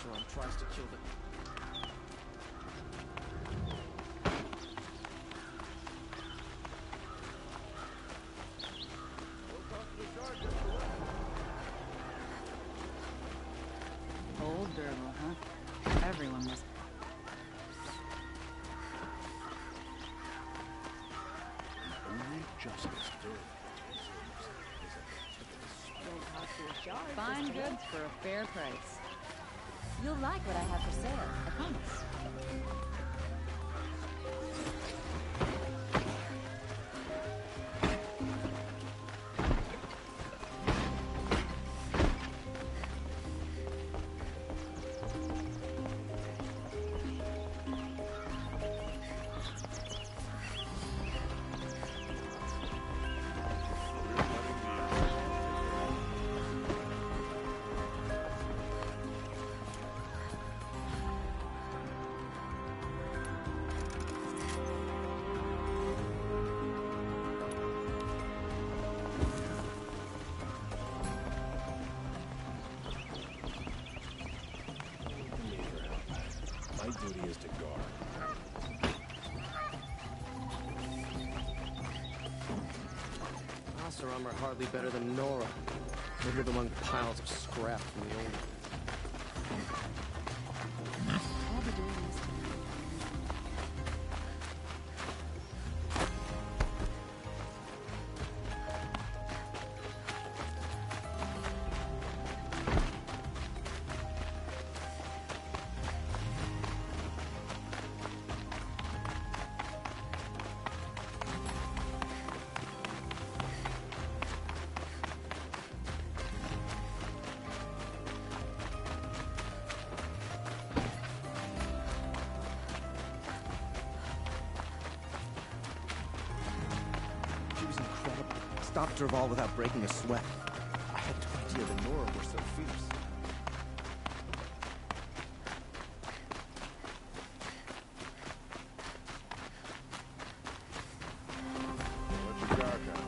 Oseram tries to kill the... Old Derval, huh? Everyone was... Only justice Fine goods for a fair price. You'll like what I have for sale, I promise. My duty is to guard. Oseram are hardly better than Nora. They live among piles of scrap from the old... I'll be doing this. She was incredible. Stopped Derval without breaking a sweat. I had no idea the Nora were so fierce. Let your guard down.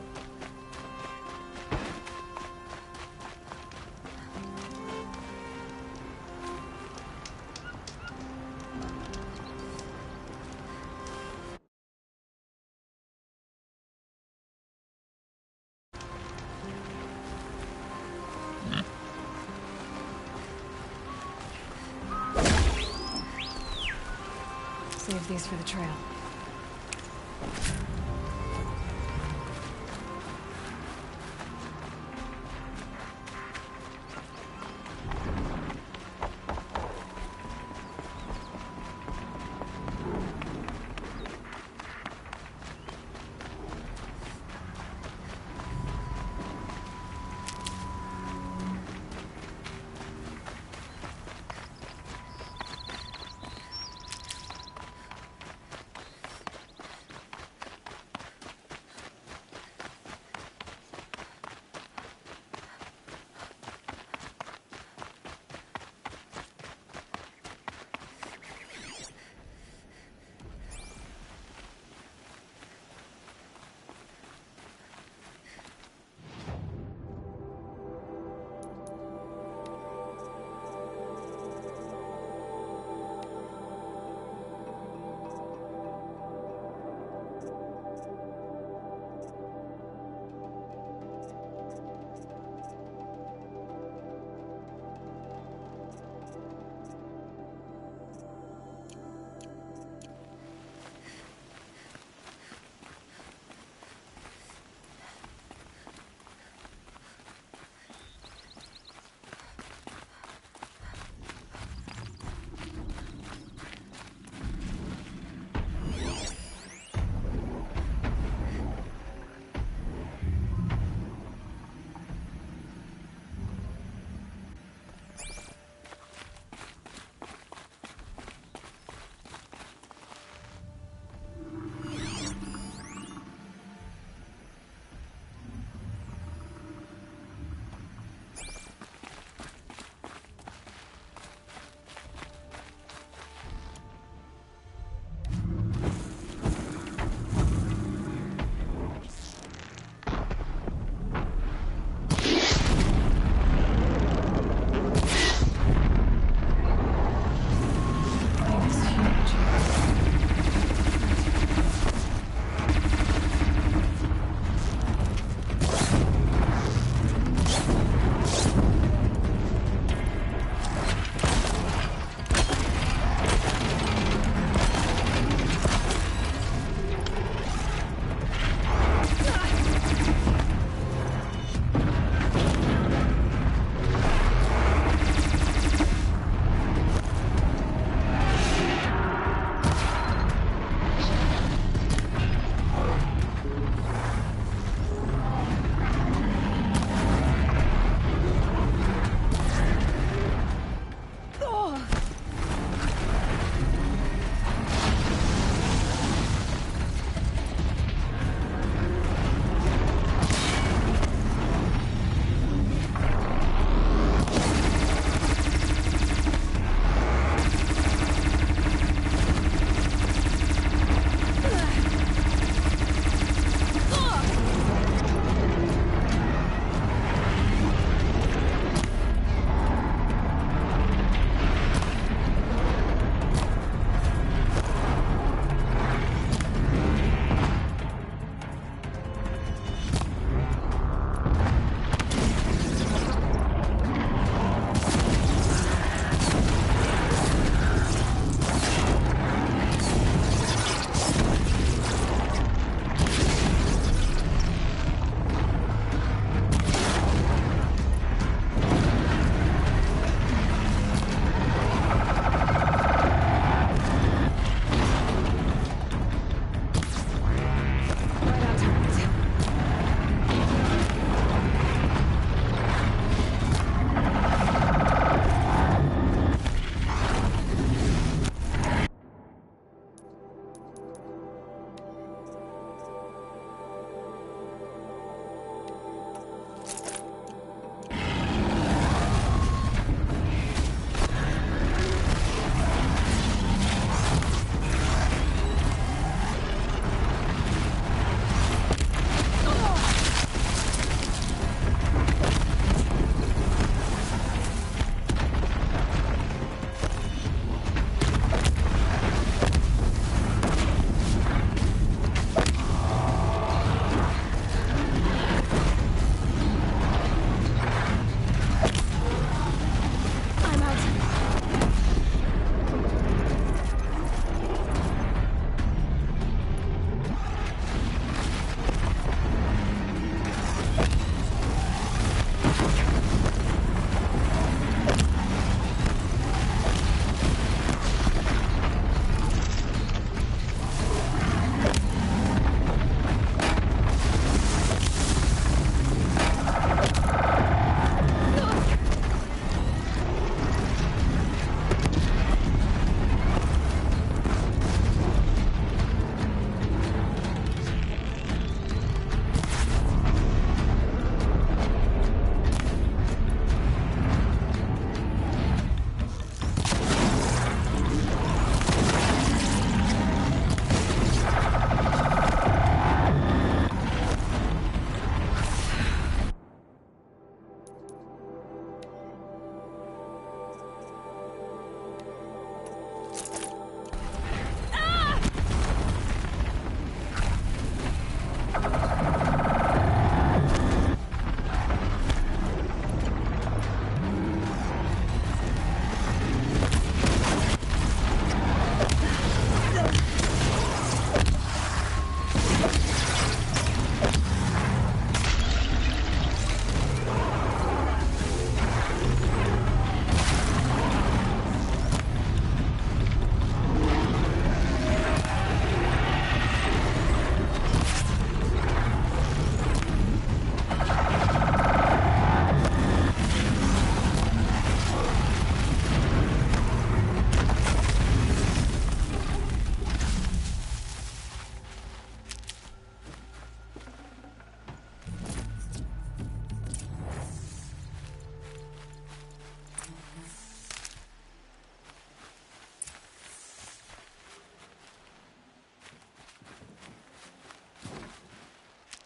Save these for the trail.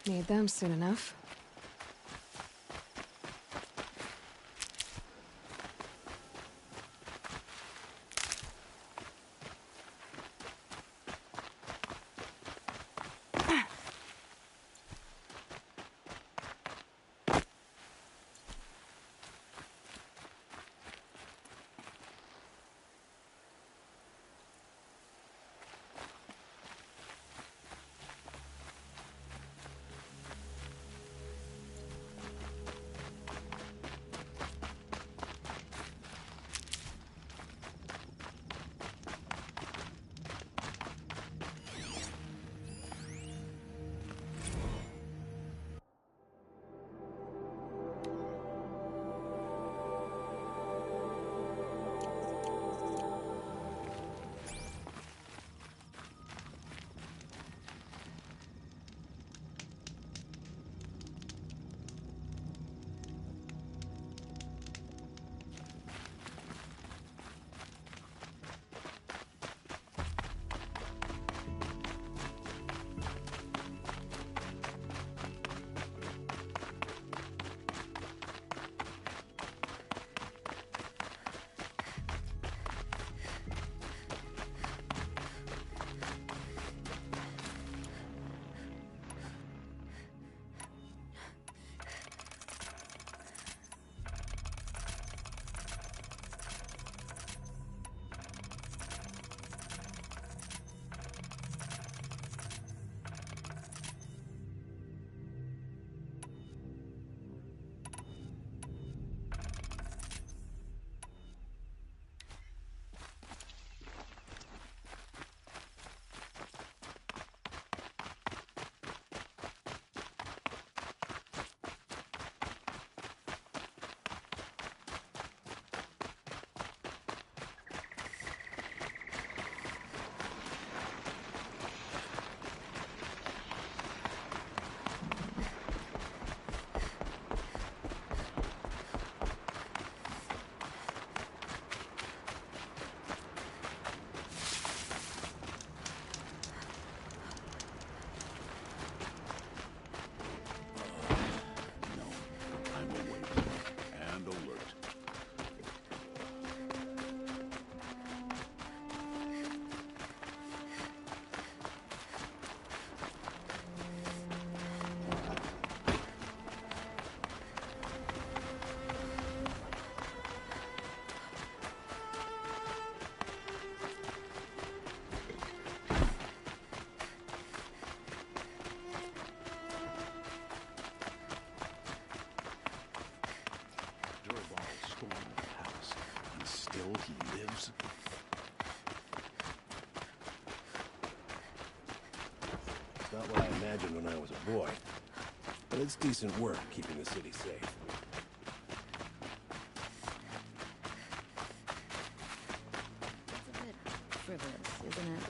Need them soon enough. He lives. It's not what I imagined when I was a boy, but it's decent work keeping the city safe. It's a bit frivolous, isn't it?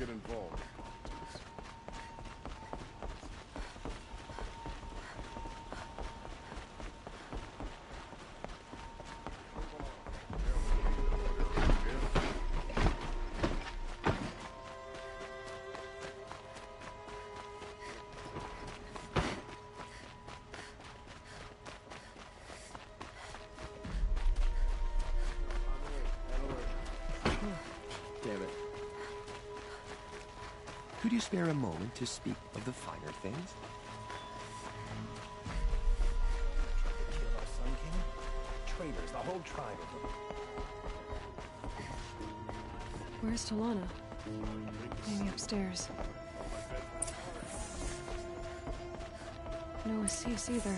get involved. Damn it. Could you spare a moment to speak of the finer things? Kill our Sun King? Traitors, the whole tribe of them. Where's Talana? Maybe upstairs. No Assis either.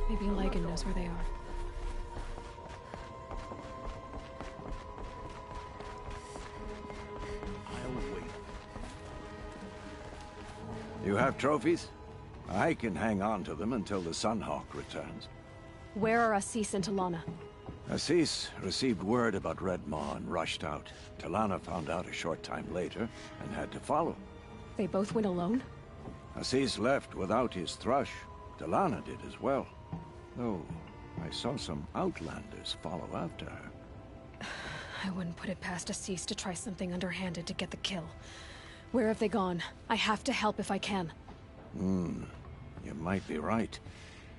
Maybe Lagan knows where they are. I'll wait. You have trophies? I can hang on to them until the Sunhawk returns. Where are Assis and Talana? Assis received word about Redmaw and rushed out. Talana found out a short time later and had to follow. They both went alone? Assis left without his thrush. Talana did as well. Though, I saw some outlanders follow after her. I wouldn't put it past Assis to try something underhanded to get the kill. Where have they gone? I have to help if I can. You might be right.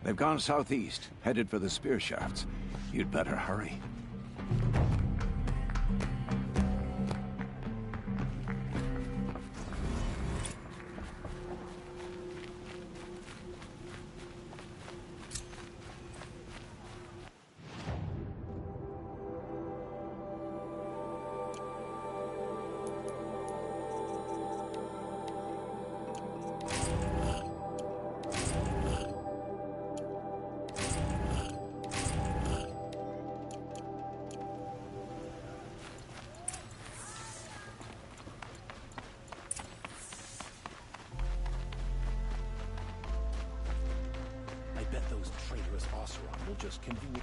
They've gone southeast, headed for the spear shafts. You'd better hurry. I bet those traitorous Oseram will just conveniently...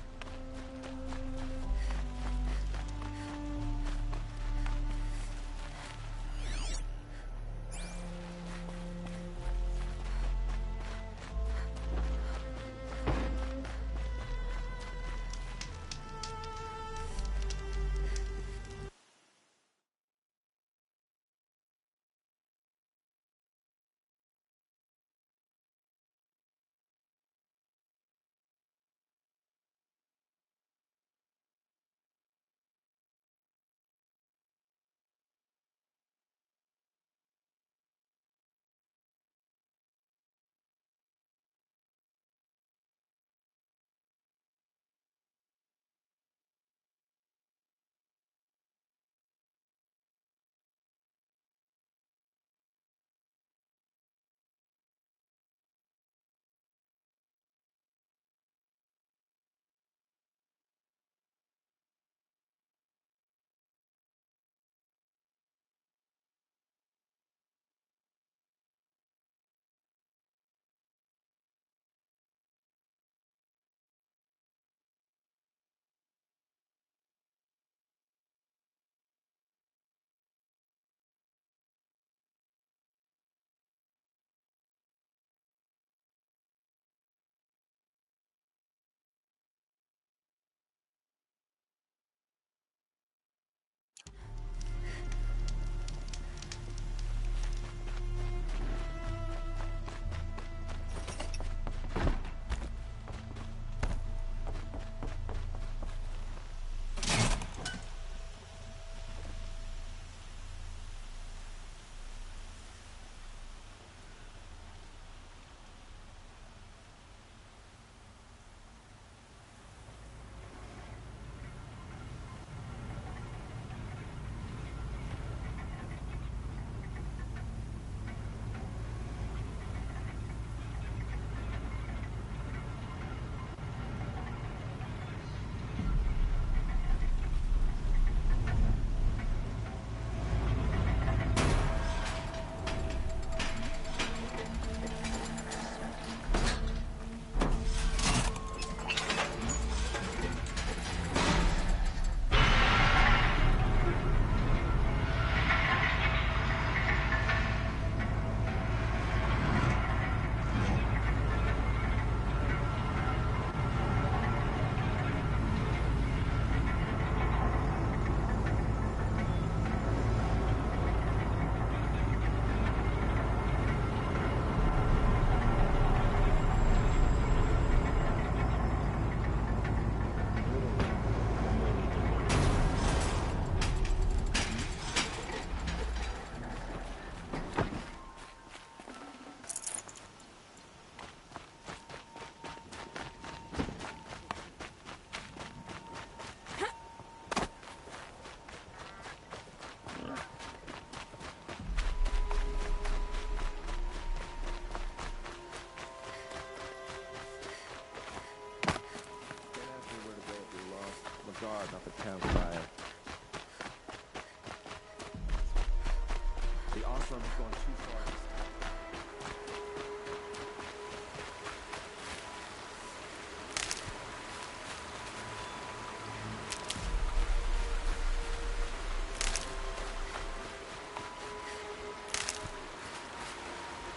firm has gone too far.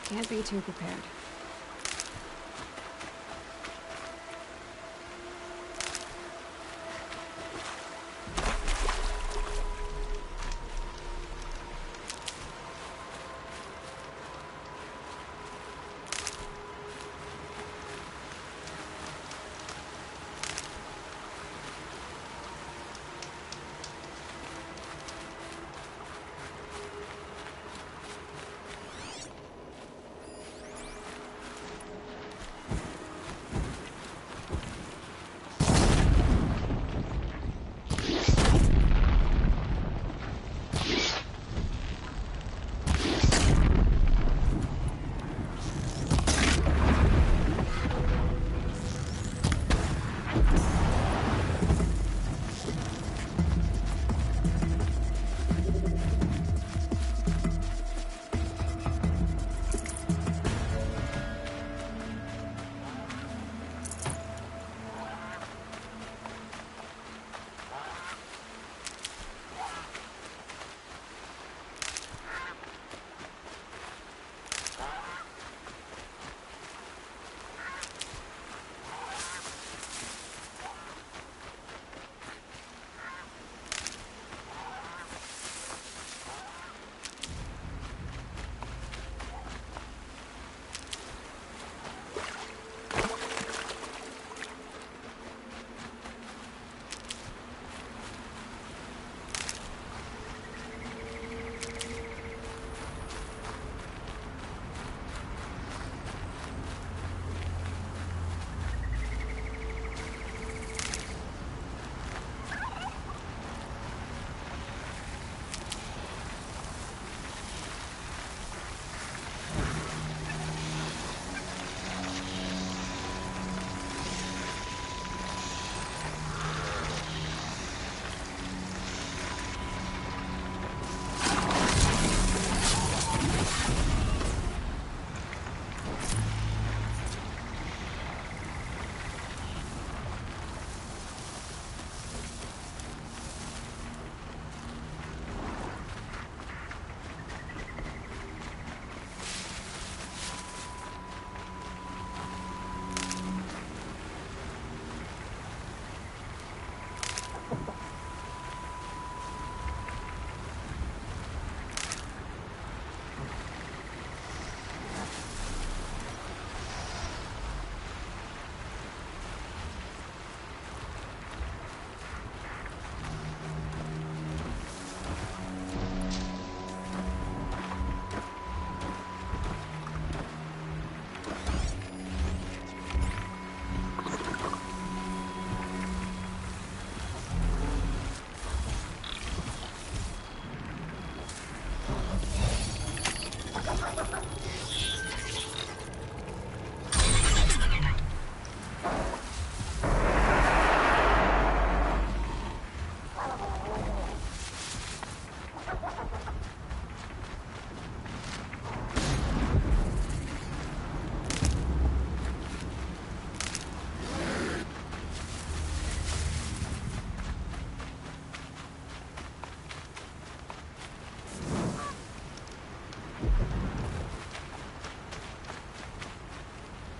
Can't be too prepared.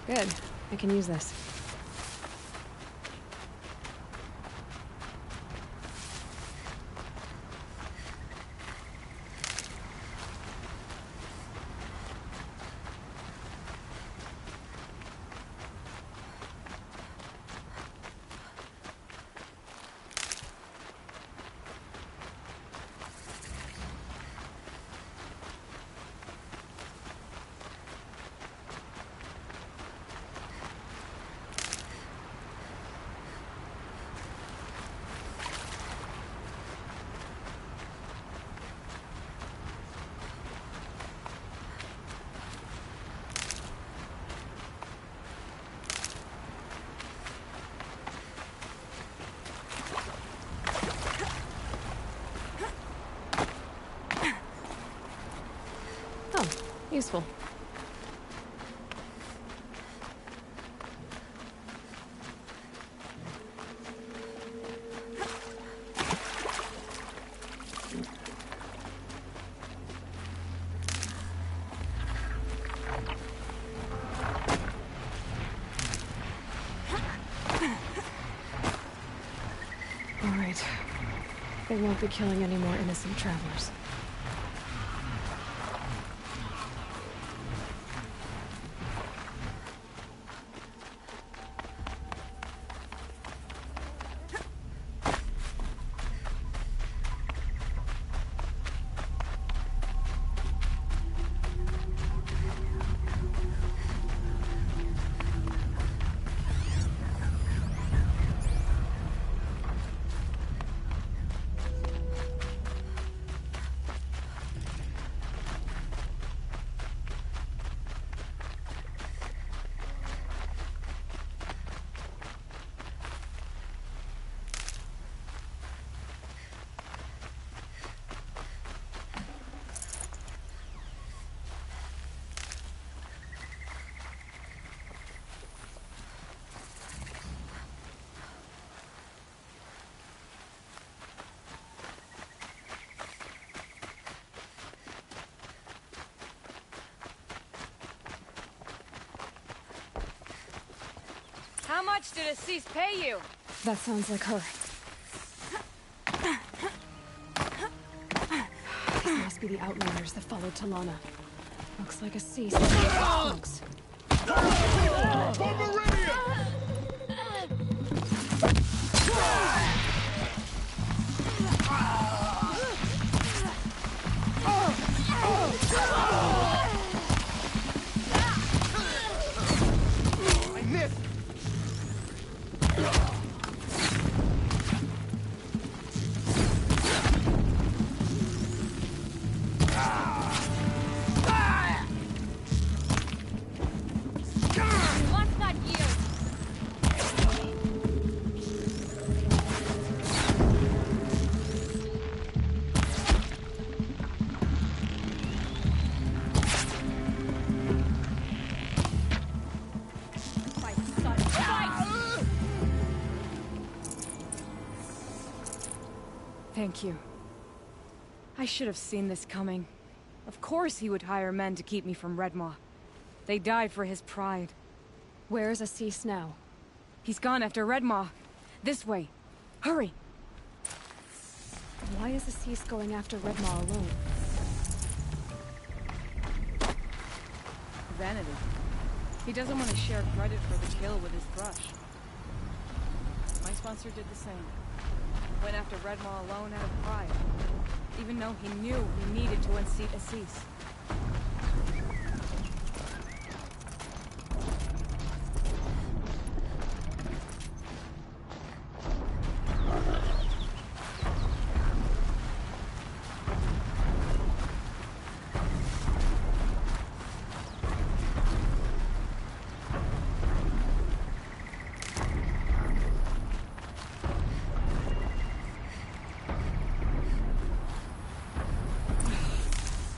Good. I can use this. Useful. All right. They won't be killing any more innocent travelers. How much did Assis pay you? That sounds like her. These must be the outlanders that followed Talana. Looks like Assis. Dogs. Thank you. I should have seen this coming. Of course he would hire men to keep me from Redmaw. They died for his pride. Where is Assis now? He's gone after Redmaw. This way. Hurry! Why is Assis going after Redmaw alone? Vanity. He doesn't want to share credit for the kill with his thrush. My sponsor did the same. Went after Redmaw alone out of pride, even though he knew he needed to unseat Assis.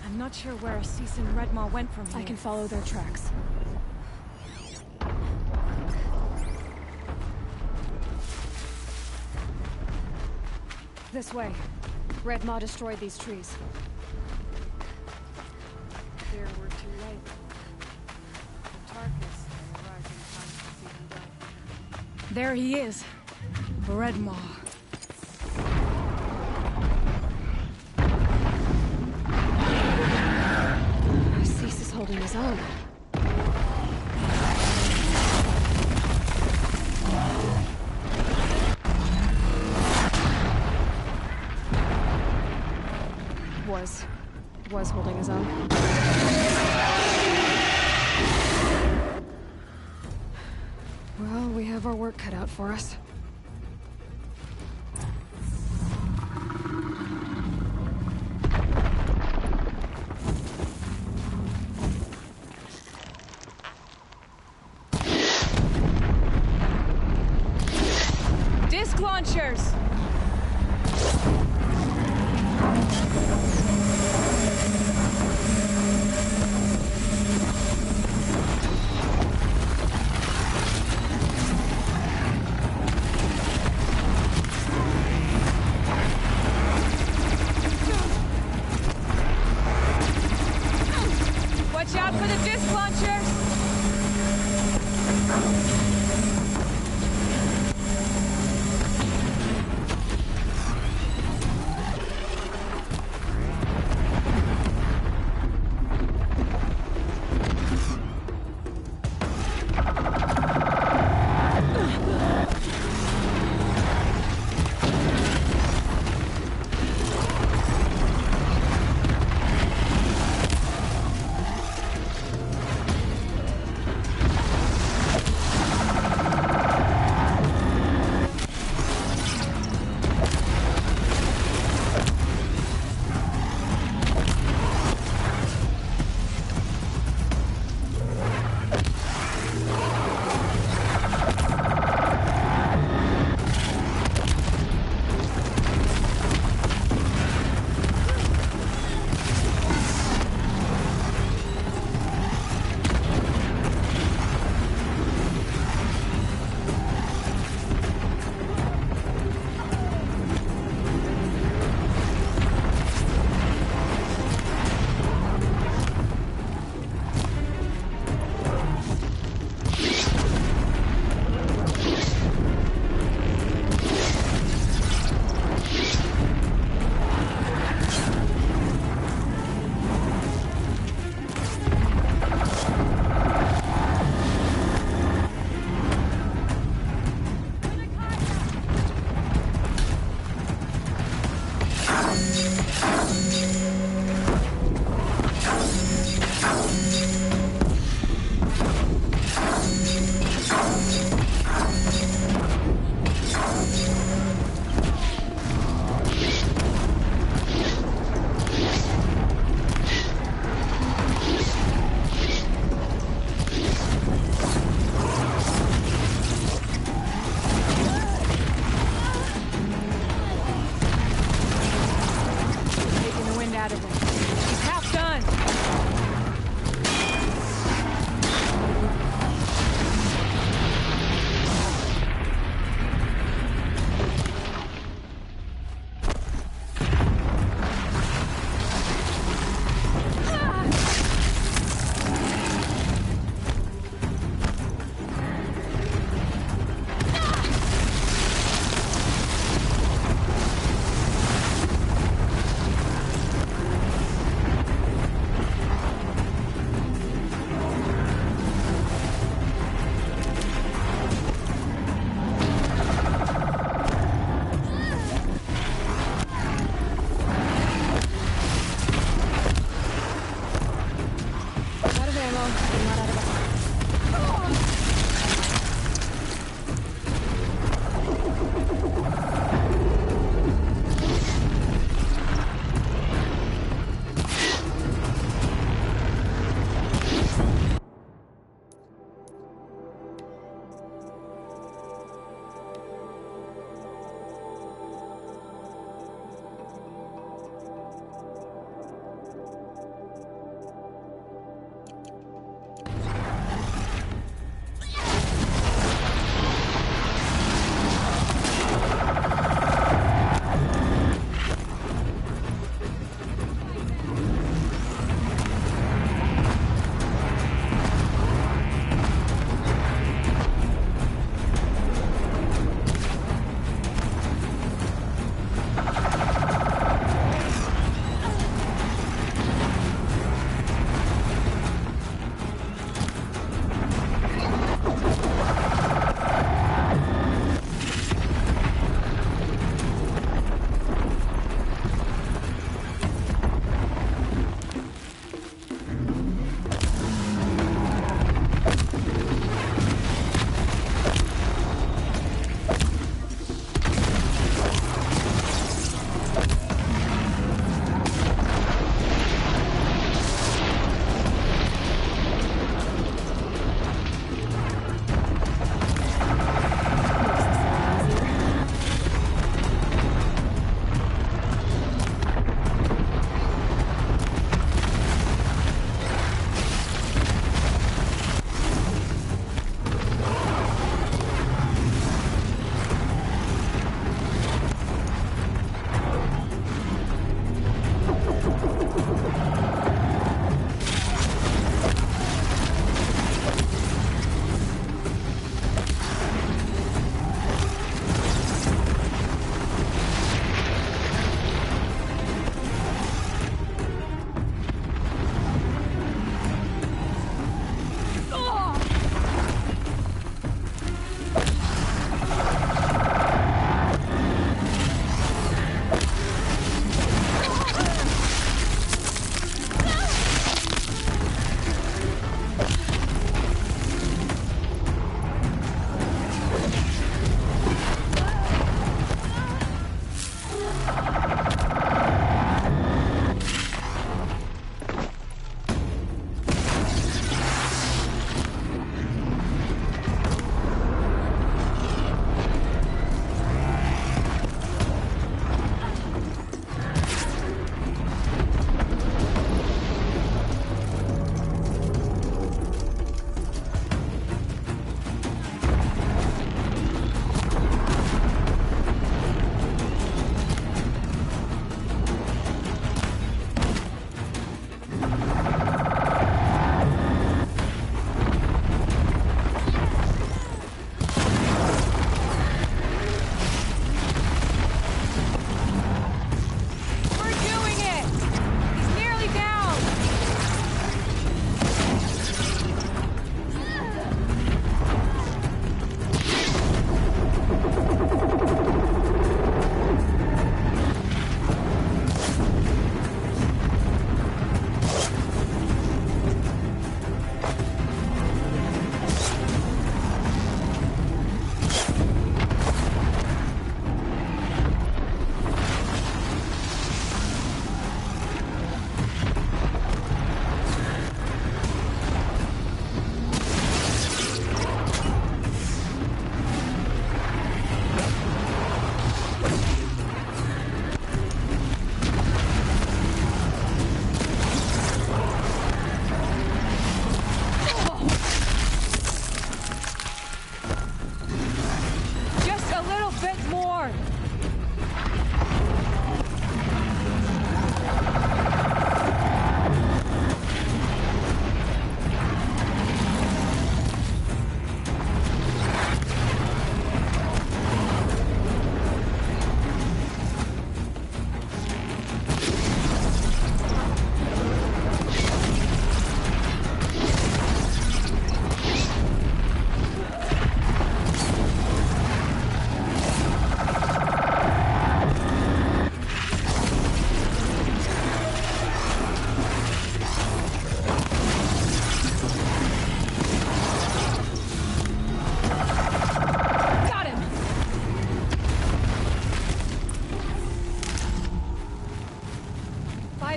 I'm not sure where Assis and Redmaw went from here. I can follow their tracks. This way. Redmaw destroyed these trees. Fear we're too late. The darkness arrived in time to see him die. There he is. Redmaw. Assis is holding his own. Was holding his own. Well, we have our work cut out for us. Disc launchers! out of him. He's half done.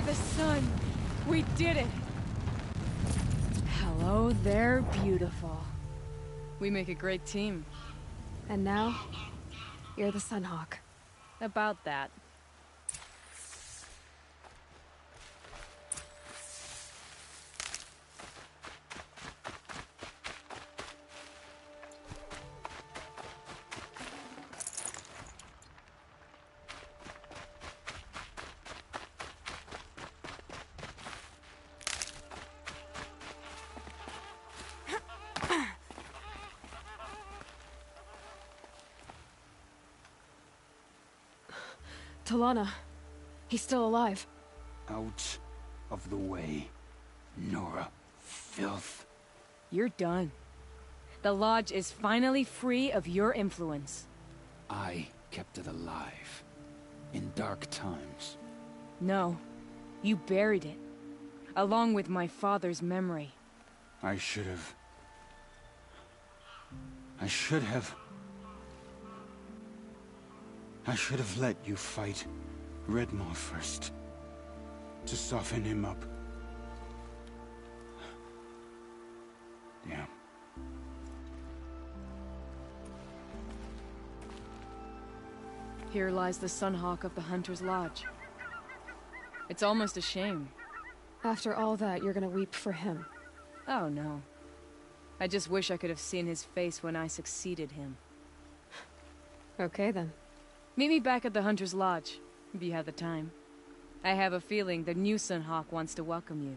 by the sun! We did it! Hello there, beautiful. We make a great team. And now, you're the Sunhawk. About that. Talana. He's still alive. Out of the way, Nora. Filth. You're done. The Lodge is finally free of your influence. I kept it alive. In dark times. No. You buried it. Along with my father's memory. I should have let you fight Redmaw first. To soften him up. Damn. Here lies the Sunhawk of the Hunter's Lodge. It's almost a shame. After all that, you're gonna weep for him. Oh no. I just wish I could have seen his face when I succeeded him. Okay then. Meet me back at the Hunter's Lodge, if you have the time. I have a feeling the new Sunhawk wants to welcome you.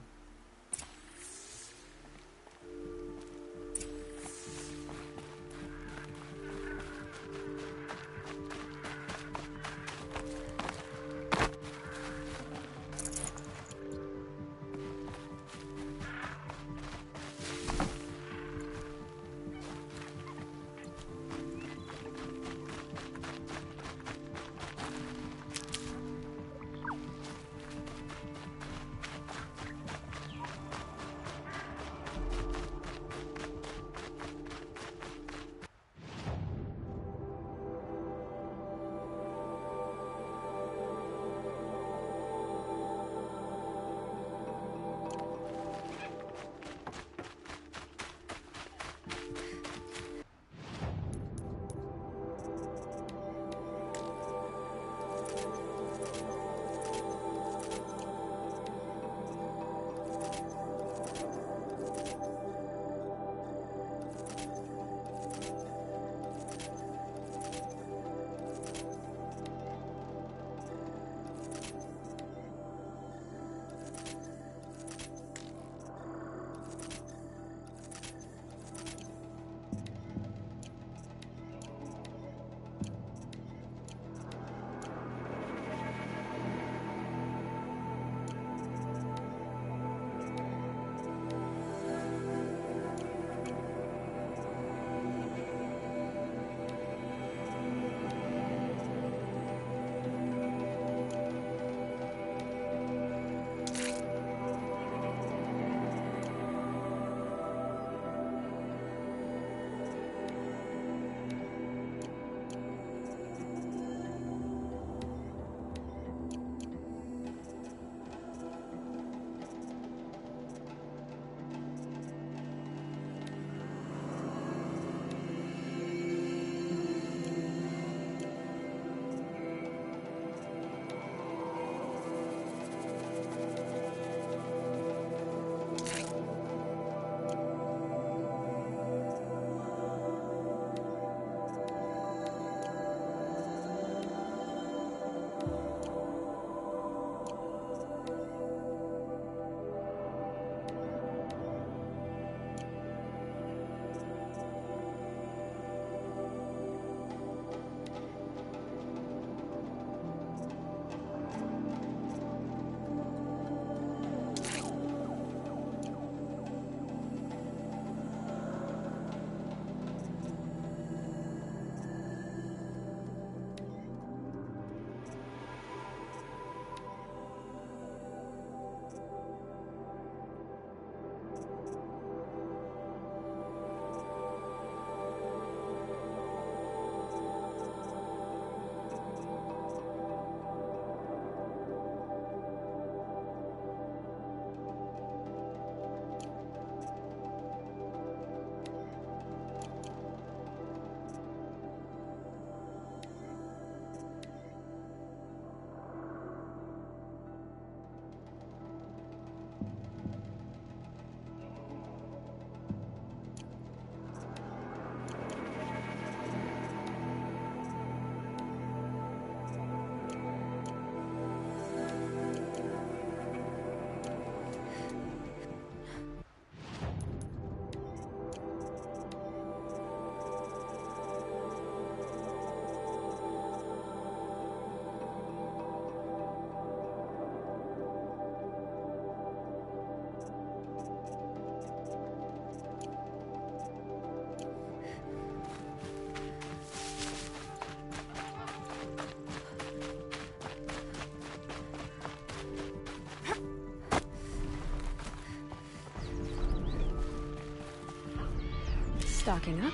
Stocking up.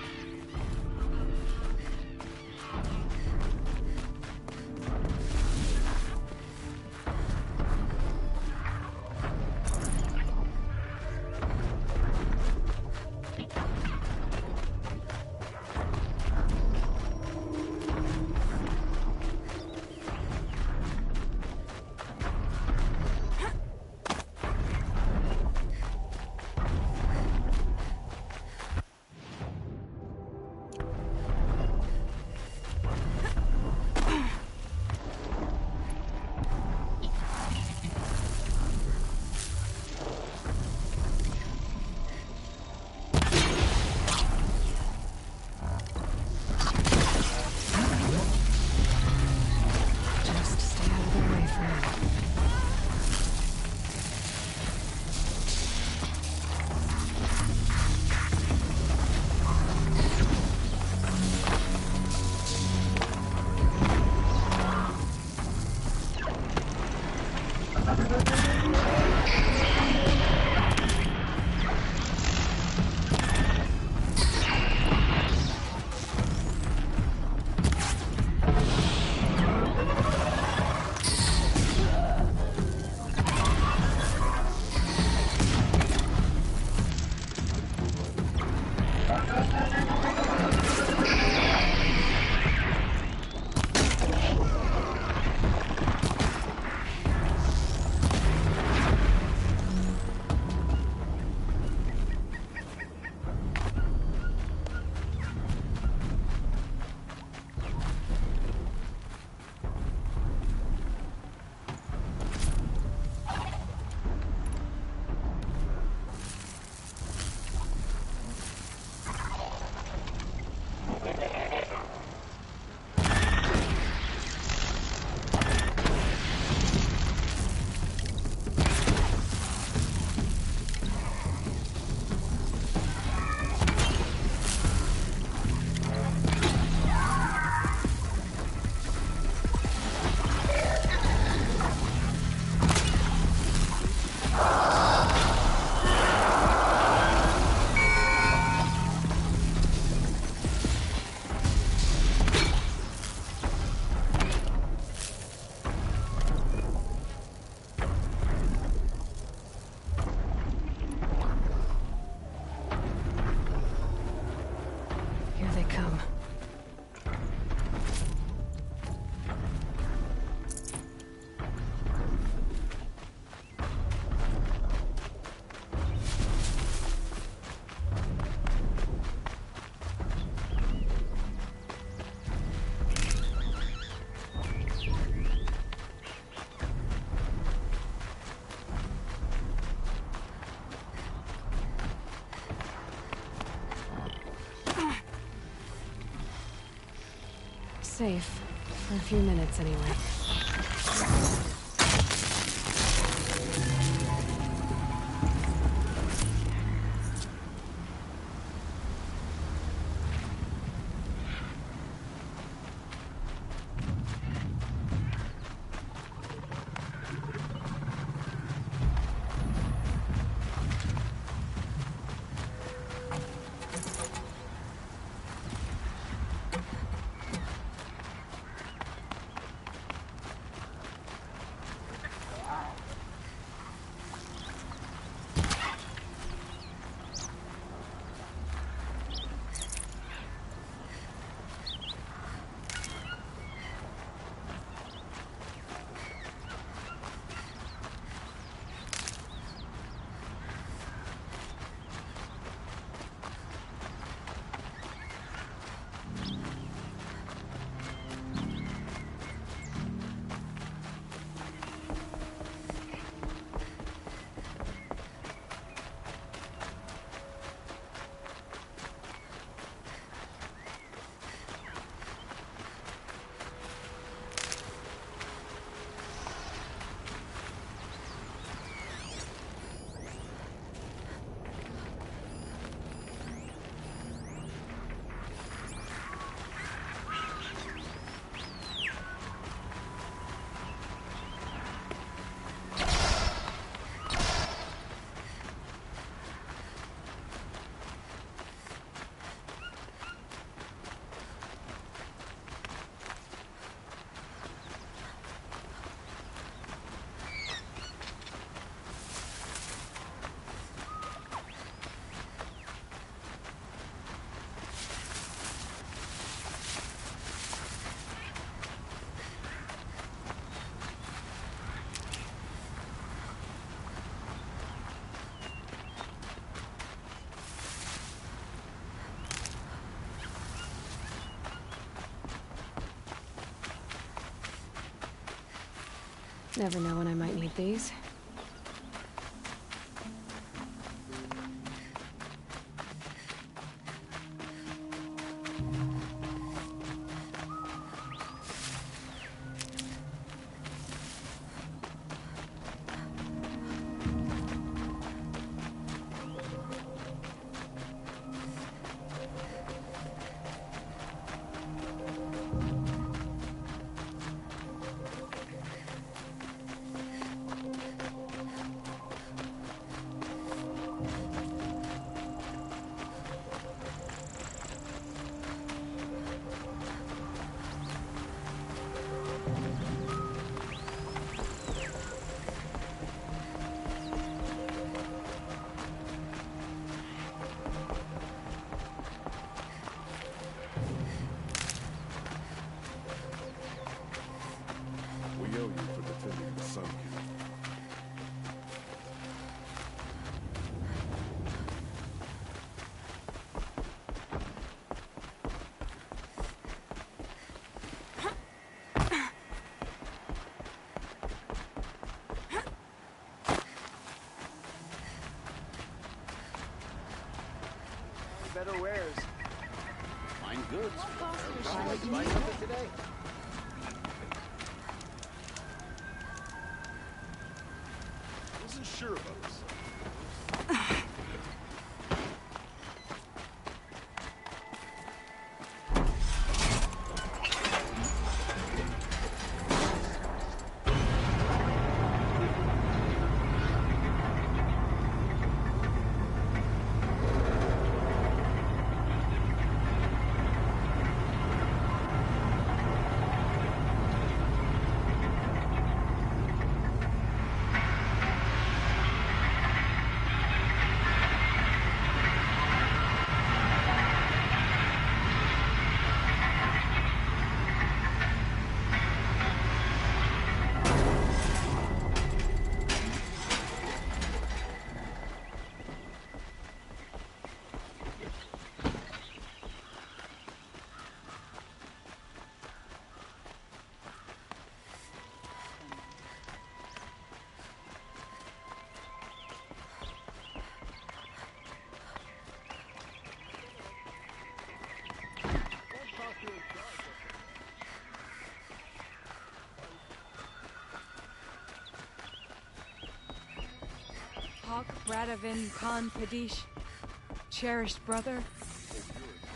Safe. For a few minutes, anyway. Never know when I might need these. We owe you for defending the Sun King. Better wares. Fine goods. Buy something today. Wasn't sure about this. Hawk Bradavin Khan Padish, cherished brother,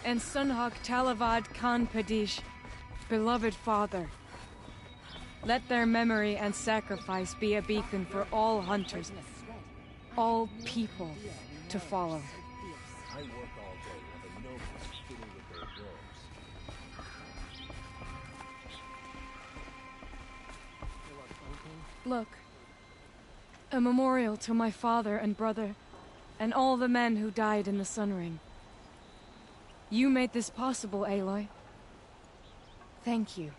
and Sunhawk Talavad Khan Padish, beloved father. Let their memory and sacrifice be a beacon for all hunters, all people to follow. I work all day while the nobles fiddle with their robes. Look, a memorial to my father and brother, and all the men who died in the Sun Ring. You made this possible, Aloy. Thank you.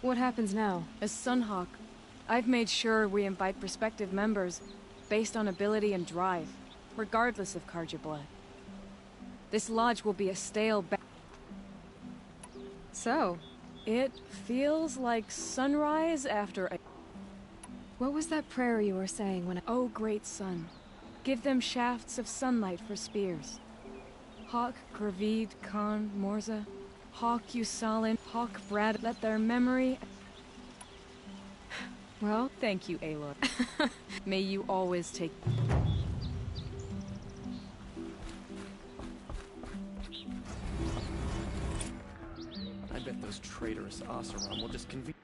What happens now? As Sunhawk, I've made sure we invite prospective members based on ability and drive, regardless of Karja blood. This lodge will be a stale So, It feels like sunrise after a... what was that prayer you were saying when I... Oh, great sun, give them shafts of sunlight for spears. Hawk Gravid Khan Morza, Hawk Usalin, Hawk Brad, let their memory... Well, Thank you, Aloy. May you always take... I bet those traitorous Oseram will just convene.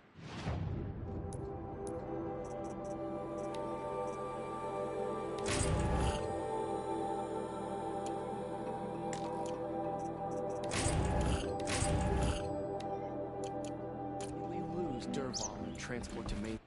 We lose Derval and transport to main.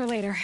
for later.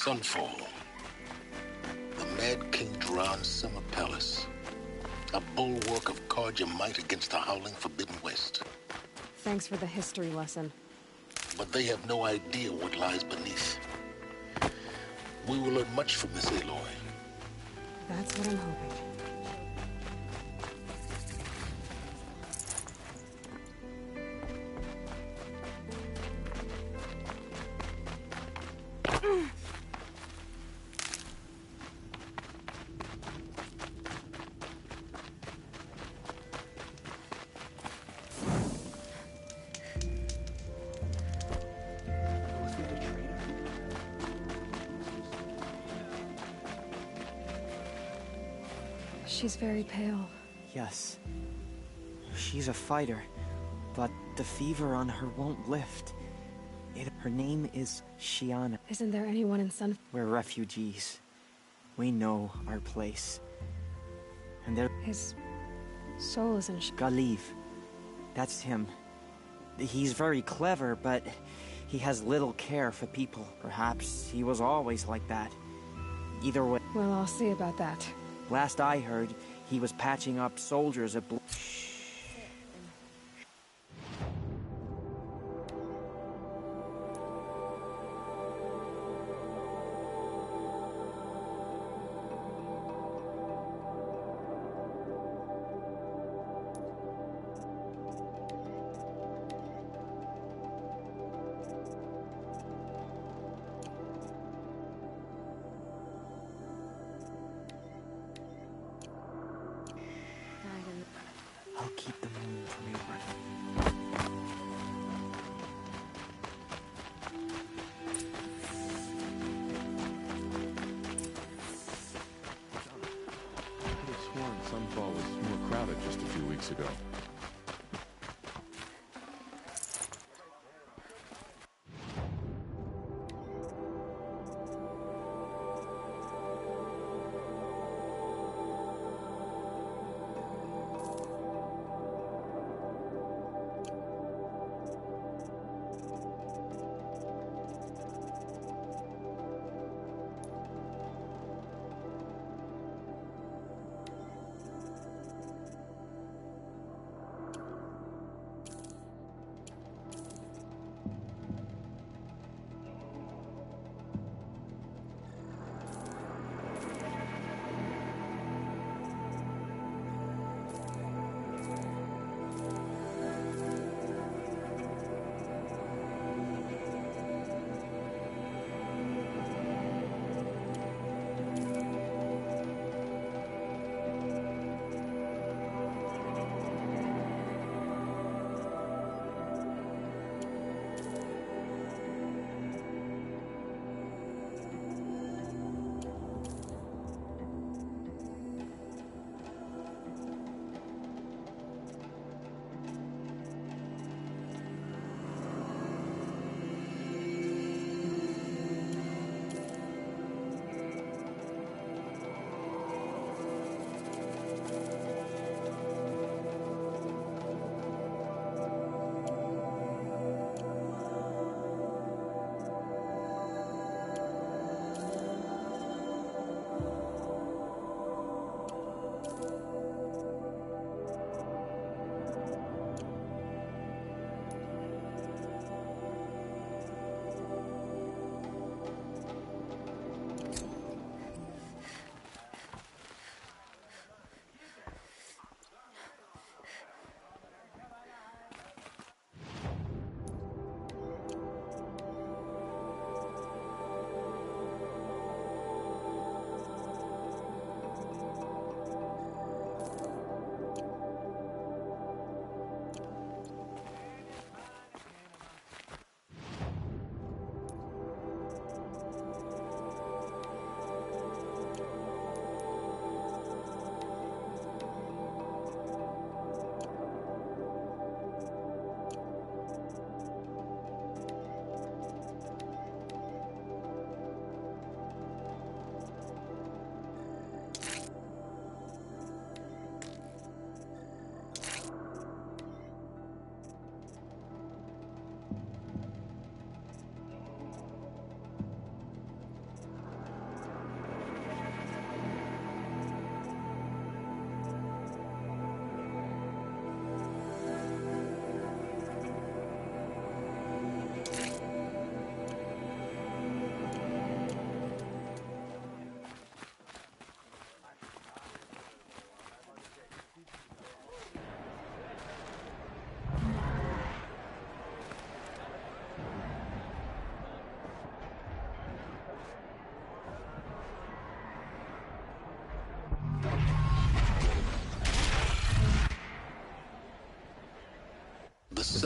Sunfall. The Mad King Duran Summer Palace. A bulwark of Carja might against the howling Forbidden West. Thanks for the history lesson. But they have no idea what lies beneath. We will learn much from this Aloy. That's what I'm hoping. She's very pale. Yes. She's a fighter, but the fever on her won't lift. Her name is Shiana. Isn't there anyone in Sun... We're refugees. We know our place. And there... His soul is in... Galiv. That's him. He's very clever, but he has little care for people. Perhaps he was always like that. Either way... Well, I'll see about that. Last I heard, he was patching up soldiers at I'll keep the moon from your I could have sworn Sunfall was more crowded just a few weeks ago.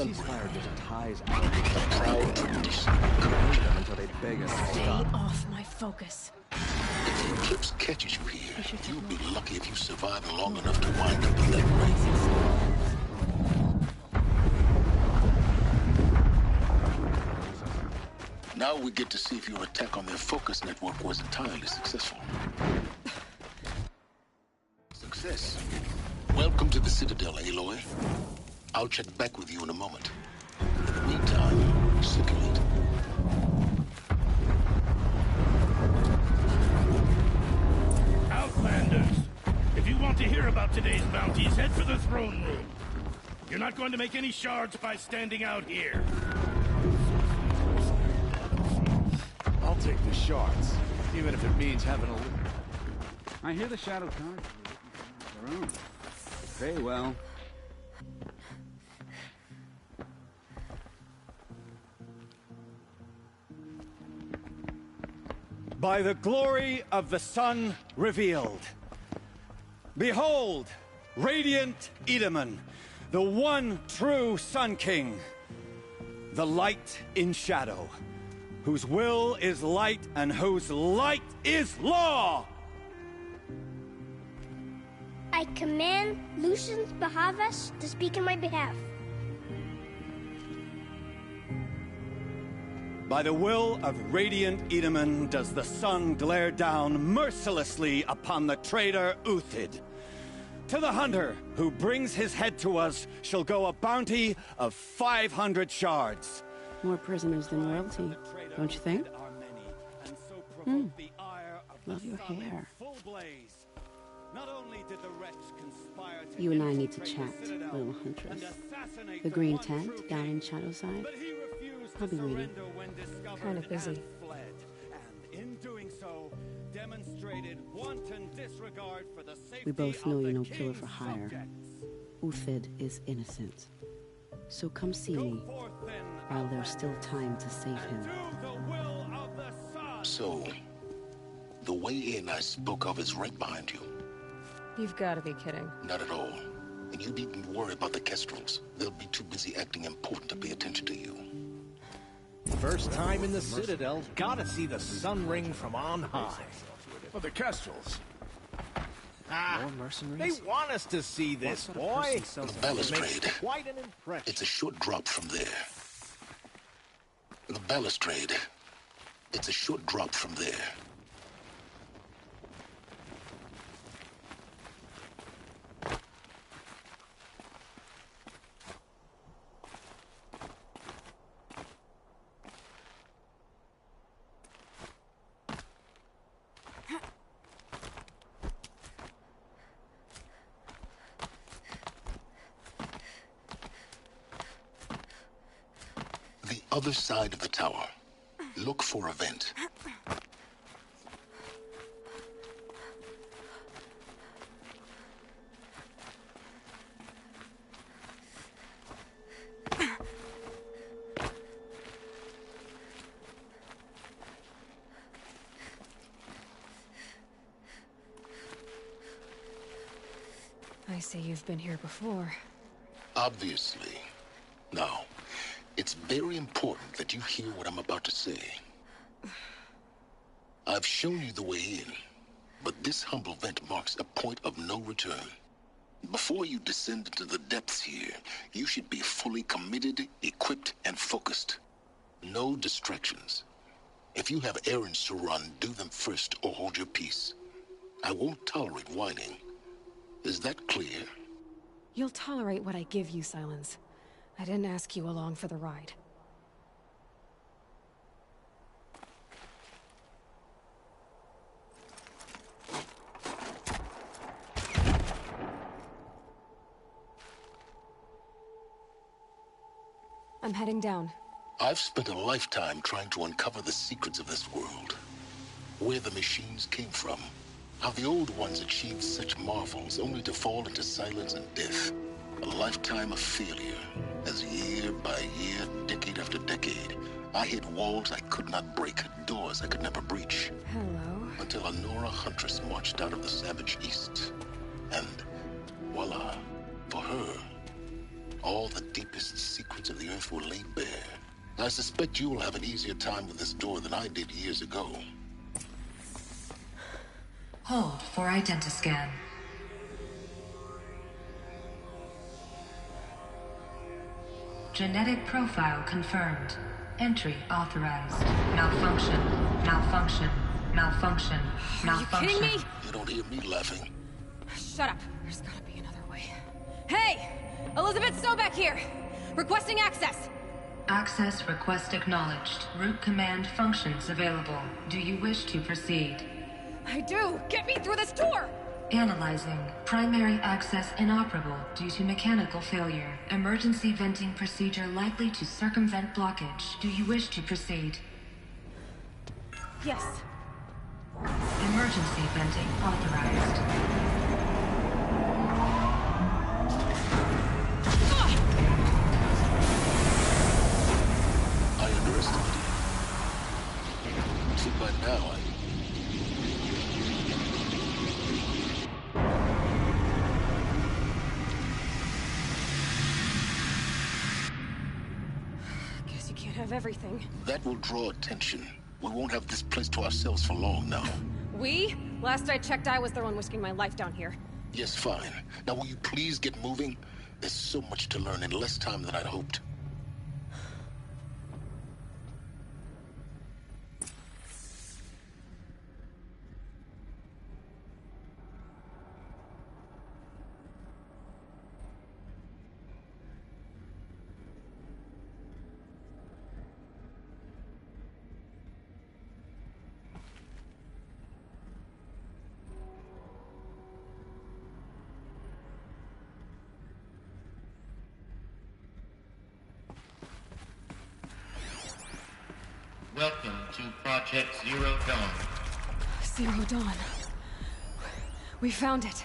sunbreak. ceasefire just ties A proud tradition. them until they beg us to Stay stop. off my focus. If the eclipse catches you here, you'll be lucky if you survive long enough to wind up in that ring. Now we get to see if your attack on their focus network was entirely successful. Success. Welcome to the Citadel, Aloy. I'll check back with you in a moment. In the meantime, circulate. Outlanders! If you want to hear about today's bounties, head for the throne room. You're not going to make any shards by standing out here. I'll take the shards, even if it means having a... I hear the Shadow Cards are their own. They pay well. By the glory of the sun revealed. Behold, radiant Edaman, the one true Sun King. The light in shadow, whose will is light and whose light is law! I command Lucius Bahavas to speak in my behalf. By the will of radiant Edaman does the sun glare down mercilessly upon the traitor Uthid. To the hunter who brings his head to us shall go a bounty of 500 shards. More prisoners than royalty, don't you think? Love your hair. You and I need to chat, little huntress. The green tent down in Shadowside. I'll be waiting. Kind of busy. We both know you're no killer for hire. Uthid is innocent. So come see me, while there's still time to save him. So, the way in I spoke of is right behind you. You've got to be kidding. Not at all. And you needn't worry about the Kestrels. They'll be too busy acting important to pay attention to you. First time in the Citadel, gotta see the sun ring from on high. For the Kestrels. More mercenaries? They want us to see this, boy. The balustrade. Quite an impression. It's a short drop from there. The balustrade. It's a short drop from there. Other side of the tower. Look for a vent. I see you've been here before. Obviously. Now, it's very important that you hear what I'm about to say. I've shown you the way in, but this humble vent marks a point of no return. Before you descend into the depths here, you should be fully committed, equipped, and focused. No distractions. If you have errands to run, do them first or hold your peace. I won't tolerate whining. Is that clear? You'll tolerate what I give you, Silence. I didn't ask you along for the ride. I'm heading down. I've spent a lifetime trying to uncover the secrets of this world. Where the machines came from. How the old ones achieved such marvels only to fall into silence and death. A lifetime of failure. As year by year, decade after decade, I hit walls I could not break, doors I could never breach. Hello. Until a Nora huntress marched out of the savage east. And voila, for her, all the deepest secrets of the Earth were laid bare. I suspect you will have an easier time with this door than I did years ago. Hold for identiscan. Genetic profile confirmed. Entry authorized. Malfunction. Malfunction. Malfunction. Malfunction. Are you kidding me? You don't hear me laughing. Shut up. There's gotta be another way. Hey! Elizabeth Sobeck here! Requesting access! Access request acknowledged. Root command functions available. Do you wish to proceed? I do! Get me through this door! Analyzing. Primary access inoperable due to mechanical failure. Emergency venting procedure likely to circumvent blockage. Do you wish to proceed? Yes. Emergency venting authorized. I underestimated you. See, by now, Guess you can't have everything. that will draw attention. We won't have this place to ourselves for long now. We? Last I checked, I was the one risking my life down here. Yes, fine. Now will you please get moving? There's so much to learn in less time than I'd hoped. Welcome to Project Zero Dawn. Zero Dawn. We found it.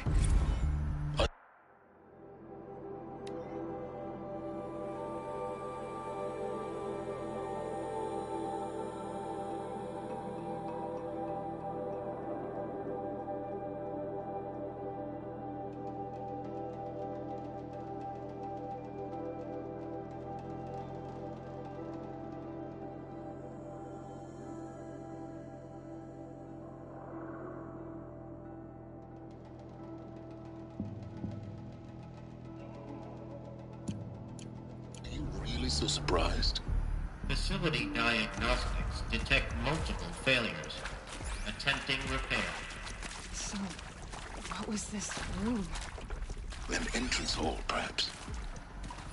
So surprised. Facility diagnostics detect multiple failures. Attempting repair. So, what was this room? An entrance hall, perhaps.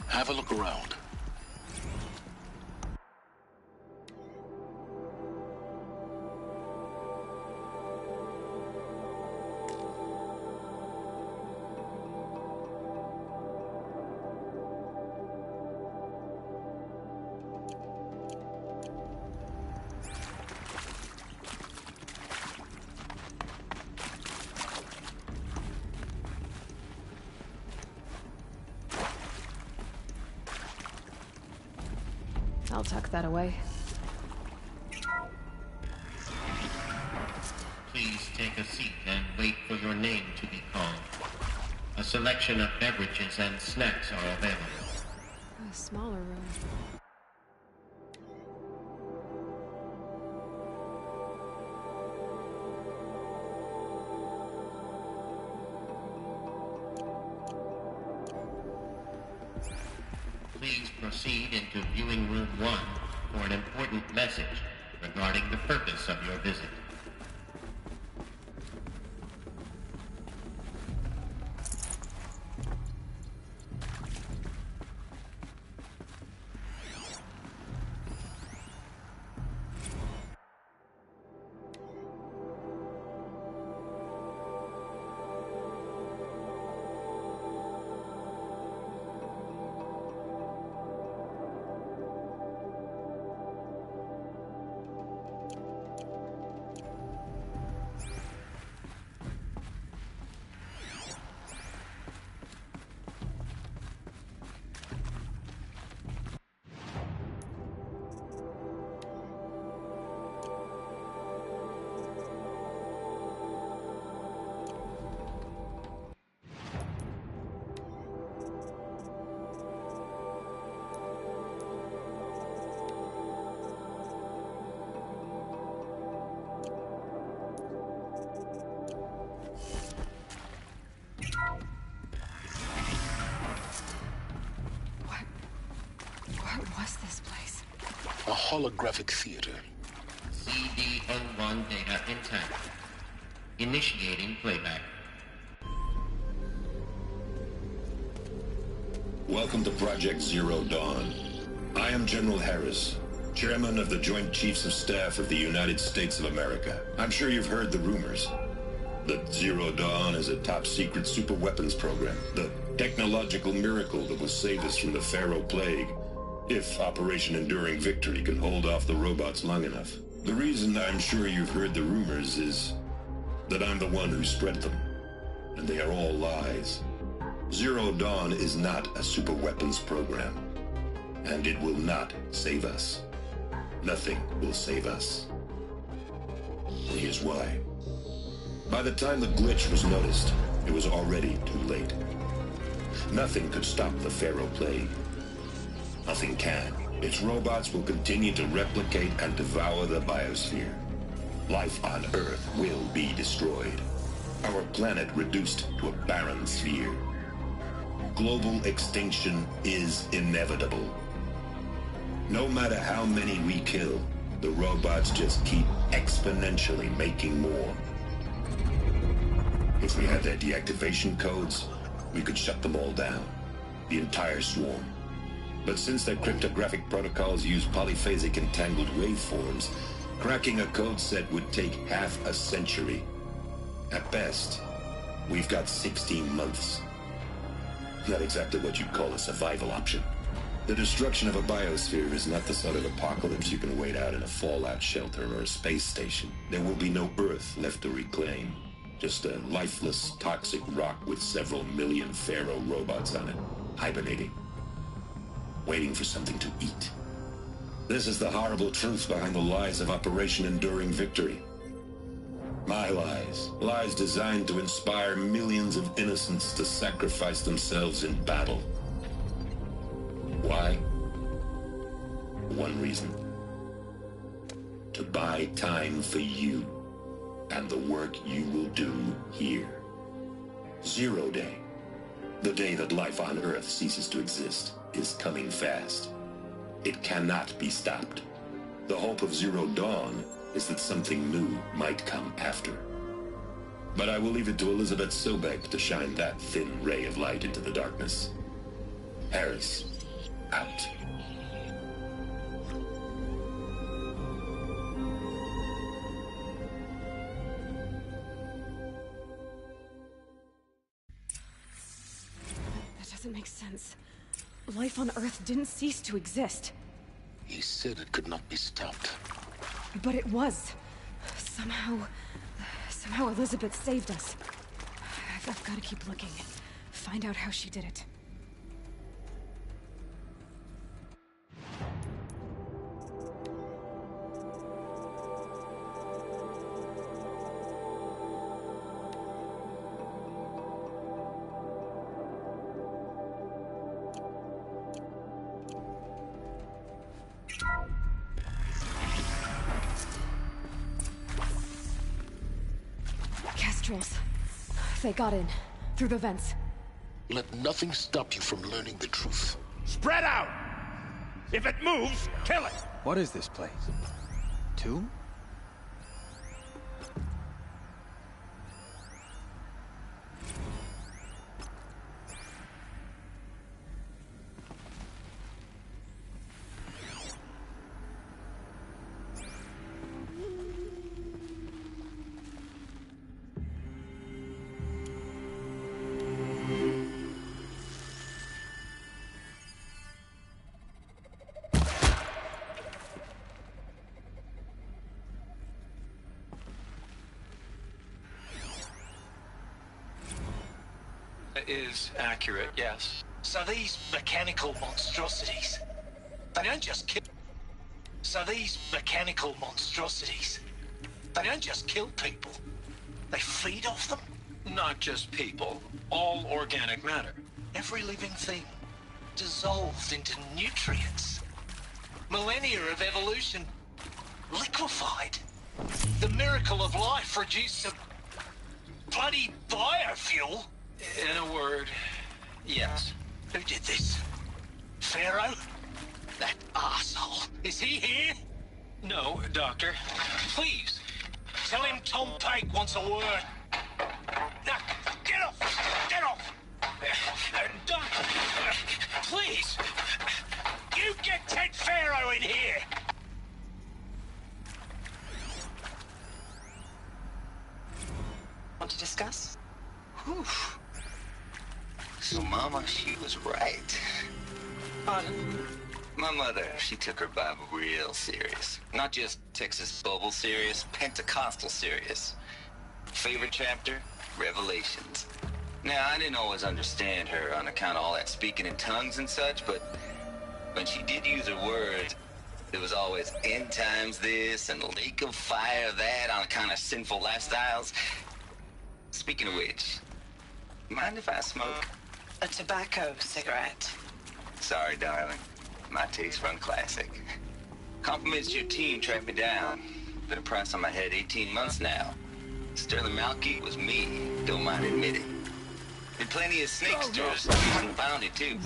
Have a look around. I'll tuck that away. Please take a seat and wait for your name to be called. A selection of beverages and snacks are available. A smaller room. Please proceed into viewing room 1 for an important message regarding the purpose of your visit. is this place? A holographic theater. CD01 data intact. Initiating playback. Welcome to Project Zero Dawn. I am General Harris, Chairman of the Joint Chiefs of Staff of the United States of America. I'm sure you've heard the rumors that Zero Dawn is a top-secret super-weapons program, the technological miracle that will save us from the Pharaoh Plague, if Operation Enduring Victory can hold off the robots long enough. The reason I'm sure you've heard the rumors is that I'm the one who spread them, and they are all lies. Zero Dawn is not a super-weapons program, and it will not save us. Nothing will save us. And here's why. By the time the glitch was noticed, it was already too late. Nothing could stop the Pharaoh Plague. Nothing can. Its robots will continue to replicate and devour the biosphere. Life on Earth will be destroyed. Our planet reduced to a barren sphere. Global extinction is inevitable. No matter how many we kill, the robots just keep exponentially making more. If we had their deactivation codes, we could shut them all down. The entire swarm. But since their cryptographic protocols use polyphasic entangled waveforms, cracking a code set would take half a century. At best, we've got 16 months. Not exactly what you'd call a survival option. The destruction of a biosphere is not the sort of apocalypse you can wait out in a fallout shelter or a space station. There will be no Earth left to reclaim. Just a lifeless, toxic rock with several million Pharaoh robots on it, hibernating, waiting for something to eat. This is the horrible truth behind the lies of Operation Enduring Victory. My lies. Lies designed to inspire millions of innocents to sacrifice themselves in battle. Why? One reason. To buy time for you and the work you will do here. Zero Day, the day that life on Earth ceases to exist, is coming fast. It cannot be stopped. The hope of Zero Dawn is that something new might come after. But I will leave it to Elizabeth Sobek to shine that thin ray of light into the darkness. Harris, out. That doesn't make sense. Life on Earth didn't cease to exist. He said it could not be stopped. But it was. Somehow Elizabeth saved us. I've got to keep looking. Find out how she did it. Kestrels. They got in. Through the vents. Let nothing stop you from learning the truth. Spread out! If it moves, kill it! What is this place? Tomb? Is accurate, yes. So these mechanical monstrosities, they don't just kill... they don't just kill people. They feed off them. Not just people. All organic matter. Every living thing dissolved into nutrients. Millennia of evolution liquefied. The miracle of life reduced to bloody biofuel. In a word, yes. Who did this? Pharaoh? That asshole. Is he here? No, Doctor. Please. Tell him Tom Pike wants a word. Now, get off! Get off! Doctor, please. You get Ted Pharaoh in here. Want to discuss? Whew. So, Mama, she was right. Pardon? My mother, she took her Bible real serious. Not just Texas Bible serious, Pentecostal serious. Favorite chapter? Revelations. Now, I didn't always understand her on account of all that speaking in tongues and such, but when she did use her words, there was always end times this and lake of fire that on account of sinful lifestyles. Speaking of which, mind if I smoke? A tobacco cigarette. Sorry, darling. My taste run classic. Compliments to your team tracked me down. Been a price on my head 18 months now. Sterling Malky was me, don't mind admitting. Been plenty of snakesters, using bounty too.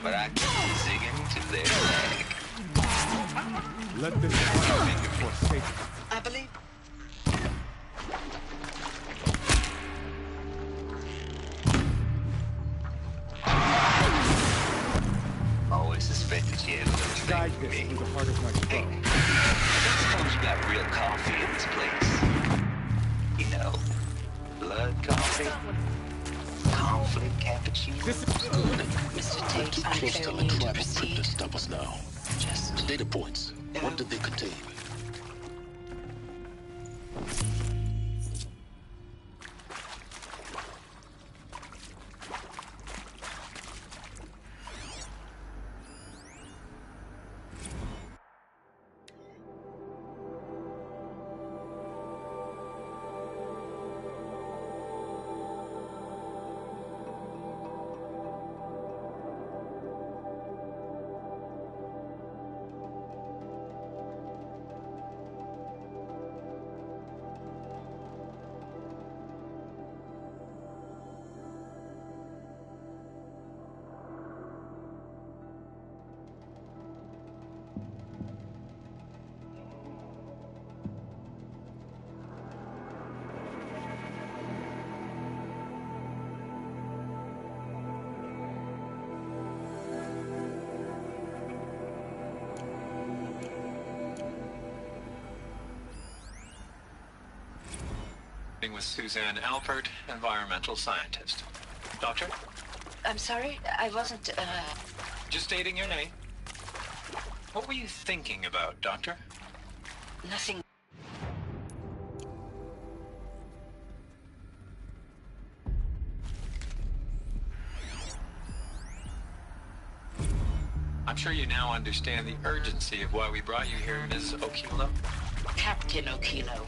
But I keep zigging to their leg. Let this finger forsake. I believe. Always suspected she had a little thing for me. The heart of my hey, I suppose you got real coffee in this place. You know, blood coffee, conflict cappuccino. Good. Mr. Tate, I Close to don't the need to tribal proceed. crypt to stop us now. Just The data points. What did they contain? With Suzanne Alpert, environmental scientist. Doctor? I'm sorry, I wasn't, Just stating your name. What were you thinking about, Doctor? Nothing. I'm sure you now understand the urgency of why we brought you here, Ms. Okilo. Captain Okilo,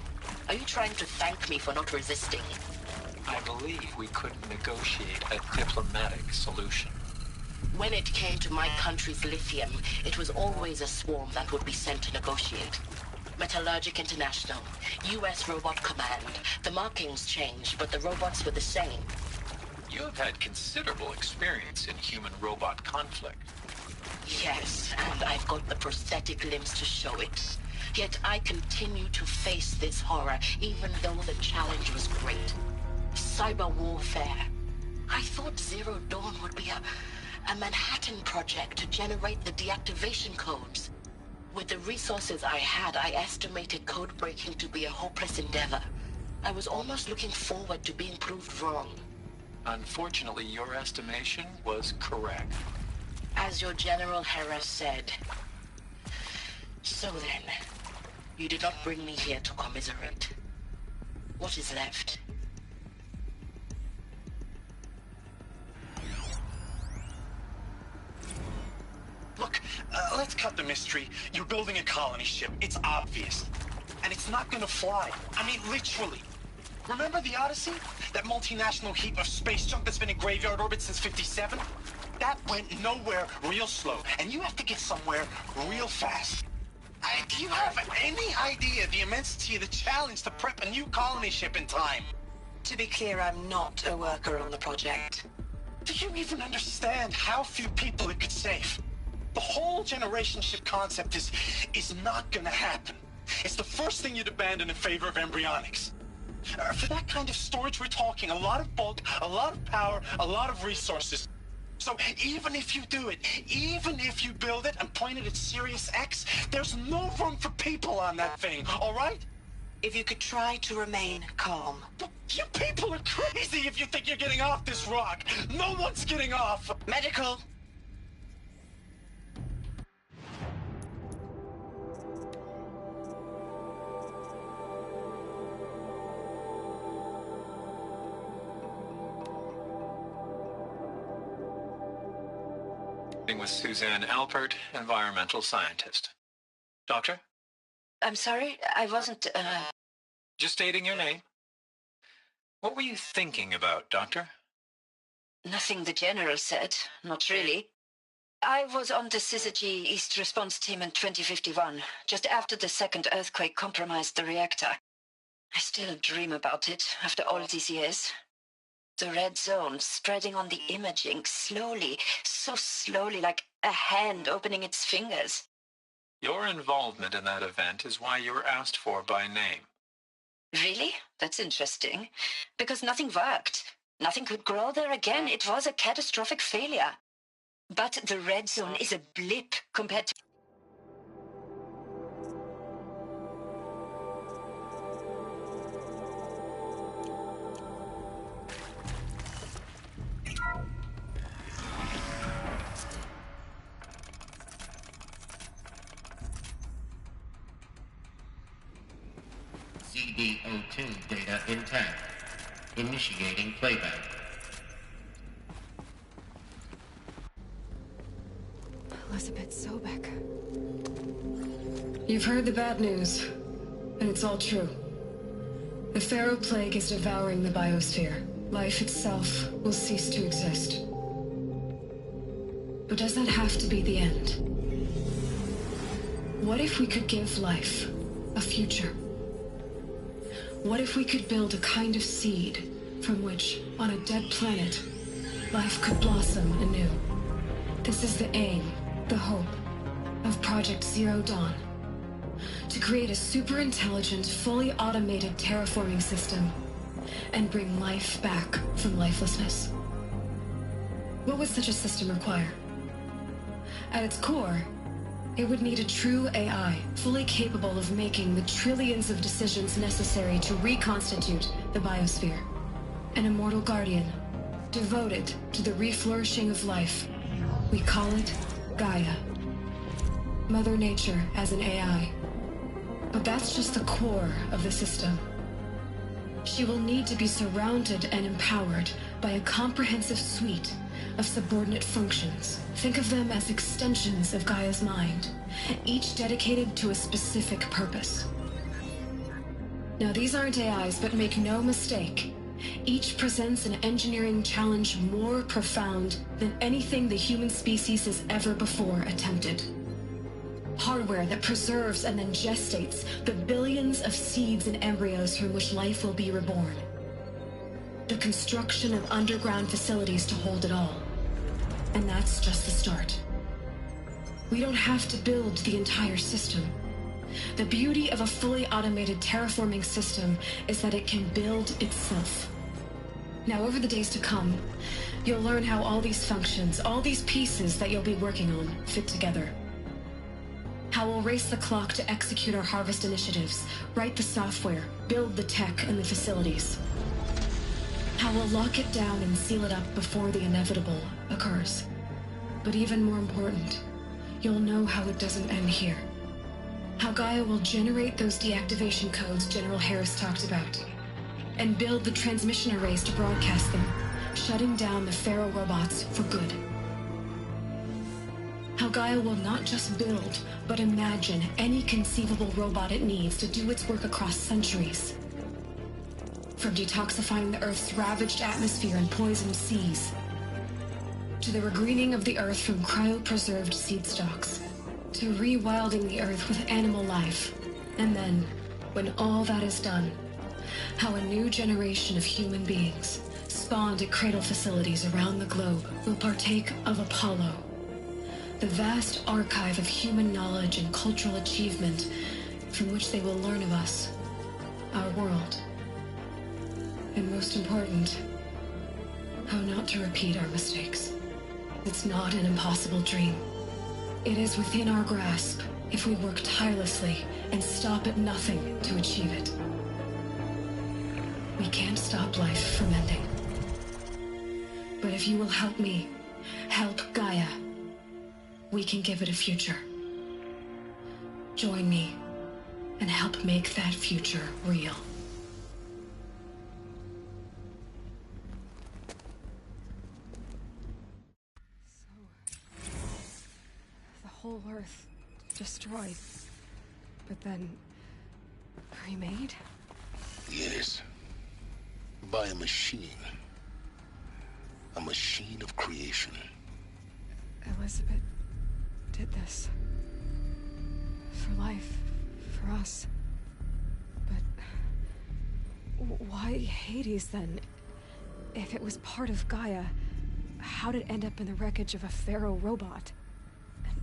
are you trying to thank me for not resisting? I believe we couldn't negotiate a diplomatic solution. When it came to my country's lithium, it was always a swarm that would be sent to negotiate. Metallurgic International, U.S. Robot Command. The markings changed, but the robots were the same. You have had considerable experience in human-robot conflict. Yes, and I've got the prosthetic limbs to show it. Yet I continue to face this horror, even though the challenge was great. Cyber warfare. I thought Zero Dawn would be a Manhattan project to generate the deactivation codes. With the resources I had, I estimated code breaking to be a hopeless endeavor. I was almost looking forward to being proved wrong. Unfortunately, your estimation was correct. As your General Hera said. So then, you did not bring me here to commiserate. What is left? Look, let's cut the mystery. You're building a colony ship. It's obvious. And it's not gonna fly. I mean, literally. Remember the Odyssey? That multinational heap of space junk that's been in graveyard orbit since '57? That went nowhere real slow. And you have to get somewhere real fast. Do you have any idea the immensity of the challenge to prep a new colony ship in time? To be clear, I'm not a worker on the project. Do you even understand how few people it could save? The whole generation ship concept is not gonna happen. It's the first thing you'd abandon in favor of embryonics. For that kind of storage, we're talking a lot of bulk, a lot of power, a lot of resources. So even if you do it, even if you build it and point it at Sirius X, there's no room for people on that thing, all right? If you could try to remain calm. You people are crazy if you think you're getting off this rock. No one's getting off. Medical. With Suzanne Alpert, environmental scientist. Doctor? I'm sorry, I wasn't, Just stating your name. What were you thinking about, Doctor? Nothing the General said, not really. I was on the Syzygy East Response Team in 2051, just after the second earthquake compromised the reactor. I still dream about it, after all these years. The red zone spreading on the imaging, slowly, so slowly, like a hand opening its fingers. Your involvement in that event is why you were asked for by name. Really? That's interesting. Because nothing worked. Nothing could grow there again. It was a catastrophic failure. But the red zone is a blip compared to... CD02 data intact. Initiating playback. Elizabeth Sobek. You've heard the bad news, and it's all true. The Pharaoh Plague is devouring the biosphere. Life itself will cease to exist. But does that have to be the end? What if we could give life a future? What if we could build a kind of seed from which, on a dead planet, life could blossom anew? This is the aim, the hope, of Project Zero Dawn. To create a super-intelligent, fully automated terraforming system and bring life back from lifelessness. What would such a system require? At its core, it would need a true AI, fully capable of making the trillions of decisions necessary to reconstitute the biosphere. An immortal guardian, devoted to the reflourishing of life. We call it Gaia. Mother Nature as an AI. But that's just the core of the system. She will need to be surrounded and empowered by a comprehensive suite of subordinate functions. Think of them as extensions of Gaia's mind, each dedicated to a specific purpose. Now, these aren't AIs, but make no mistake, each presents an engineering challenge more profound than anything the human species has ever before attempted. Hardware that preserves and then gestates the billions of seeds and embryos from which life will be reborn. The construction of underground facilities to hold it all. And that's just the start. We don't have to build the entire system. The beauty of a fully automated terraforming system is that it can build itself. Now, over the days to come, you'll learn how all these functions, all these pieces that you'll be working on, fit together. How we'll race the clock to execute our harvest initiatives, write the software, build the tech and the facilities. How we'll lock it down and seal it up before the inevitable occurs. But even more important, you'll know how it doesn't end here. How Gaia will generate those deactivation codes General Harris talked about, and build the transmission arrays to broadcast them, shutting down the Pharaoh robots for good. How Gaia will not just build, but imagine any conceivable robot it needs to do its work across centuries. From detoxifying the Earth's ravaged atmosphere and poisoned seas, to the regreening of the Earth from cryopreserved seed stalks, to rewilding the Earth with animal life. And then, when all that is done, how a new generation of human beings, spawned at cradle facilities around the globe, will partake of Apollo, The vast archive of human knowledge and cultural achievement from which they will learn of us, our world. And most important, how not to repeat our mistakes. It's not an impossible dream. It is within our grasp if we work tirelessly and stop at nothing to achieve it. We can't stop life from ending. But if you will help me, help Gaia, we can give it a future. Join me and help make that future real. The whole Earth destroyed, but then remade? Yes. By a machine. A machine of creation. Elizabeth did this. For life, for us. But why Hades then? If it was part of Gaia, how did it end up in the wreckage of a pharaoh robot? And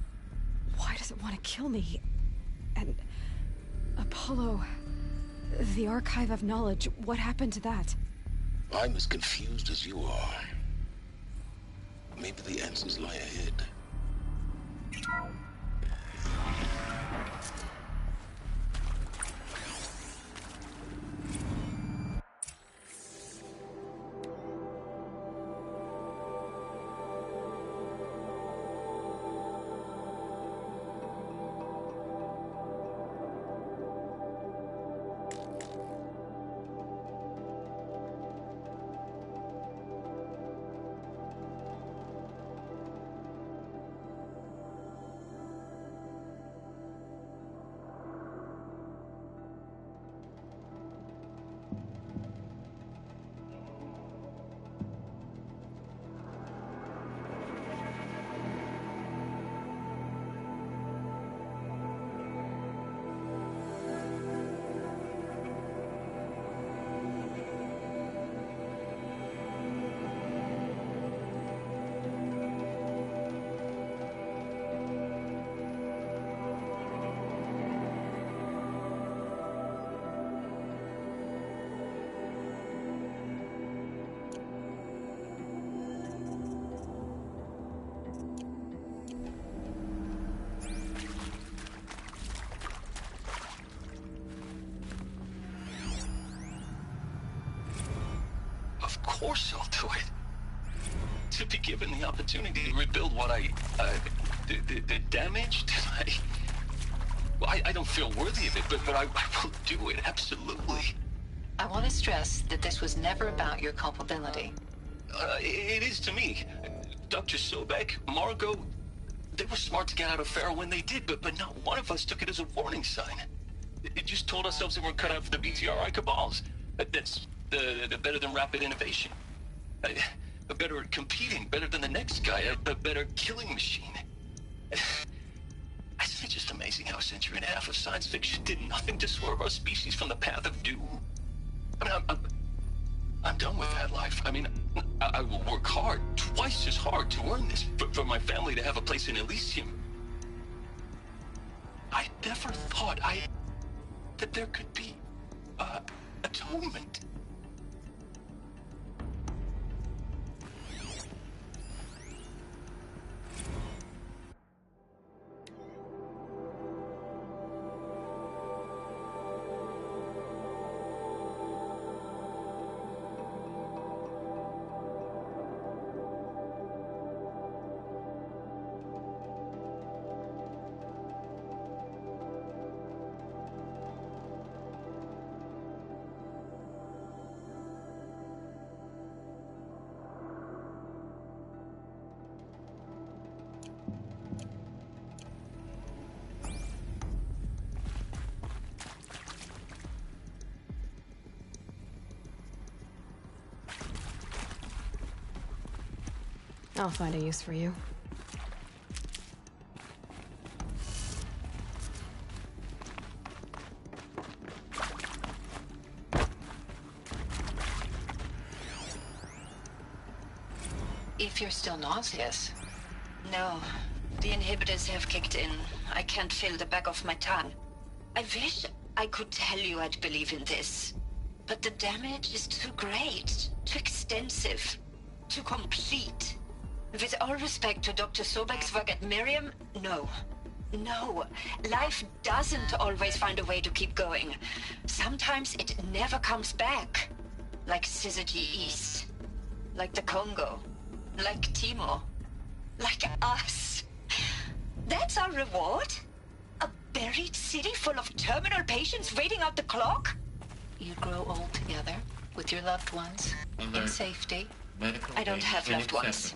why does it want to kill me? And Apollo, the archive of knowledge, what happened to that? I'm as confused as you are. Maybe the answers lie ahead. Of course I'll do it. To be given the opportunity to rebuild what the damage that I don't feel worthy of it, but I will do it, absolutely. I want to stress that this was never about your culpability. It is to me. Dr. Sobek, Margot, they were smart to get out of Pharaoh when they did, but not one of us took it as a warning sign. It just told ourselves that we're cut out for the BTRI cabals. That's the better than rapid innovation. Better at competing, better than the next guy, a better killing machine. Isn't it just amazing how a century and a half of science fiction did nothing to swerve our species from the path of doom? I mean, I'm done with that life. I mean, I will work hard, twice as hard to earn this, for my family to have a place in Elysium. I never thought that there could be, atonement. I'll find a use for you. If you're still nauseous. No, The inhibitors have kicked in. I can't feel the back of my tongue. I wish I could tell you I'd believe in this. But the damage is too great, too extensive, too complete. With all respect to Dr. Sobek's work at Miriam, no. No. Life doesn't always find a way to keep going. Sometimes it never comes back. Like Syzygy East. Like the Congo. Like Timor. Like us. That's our reward? A buried city full of terminal patients waiting out the clock? You grow old together, with your loved ones, in safety. I don't have loved ones.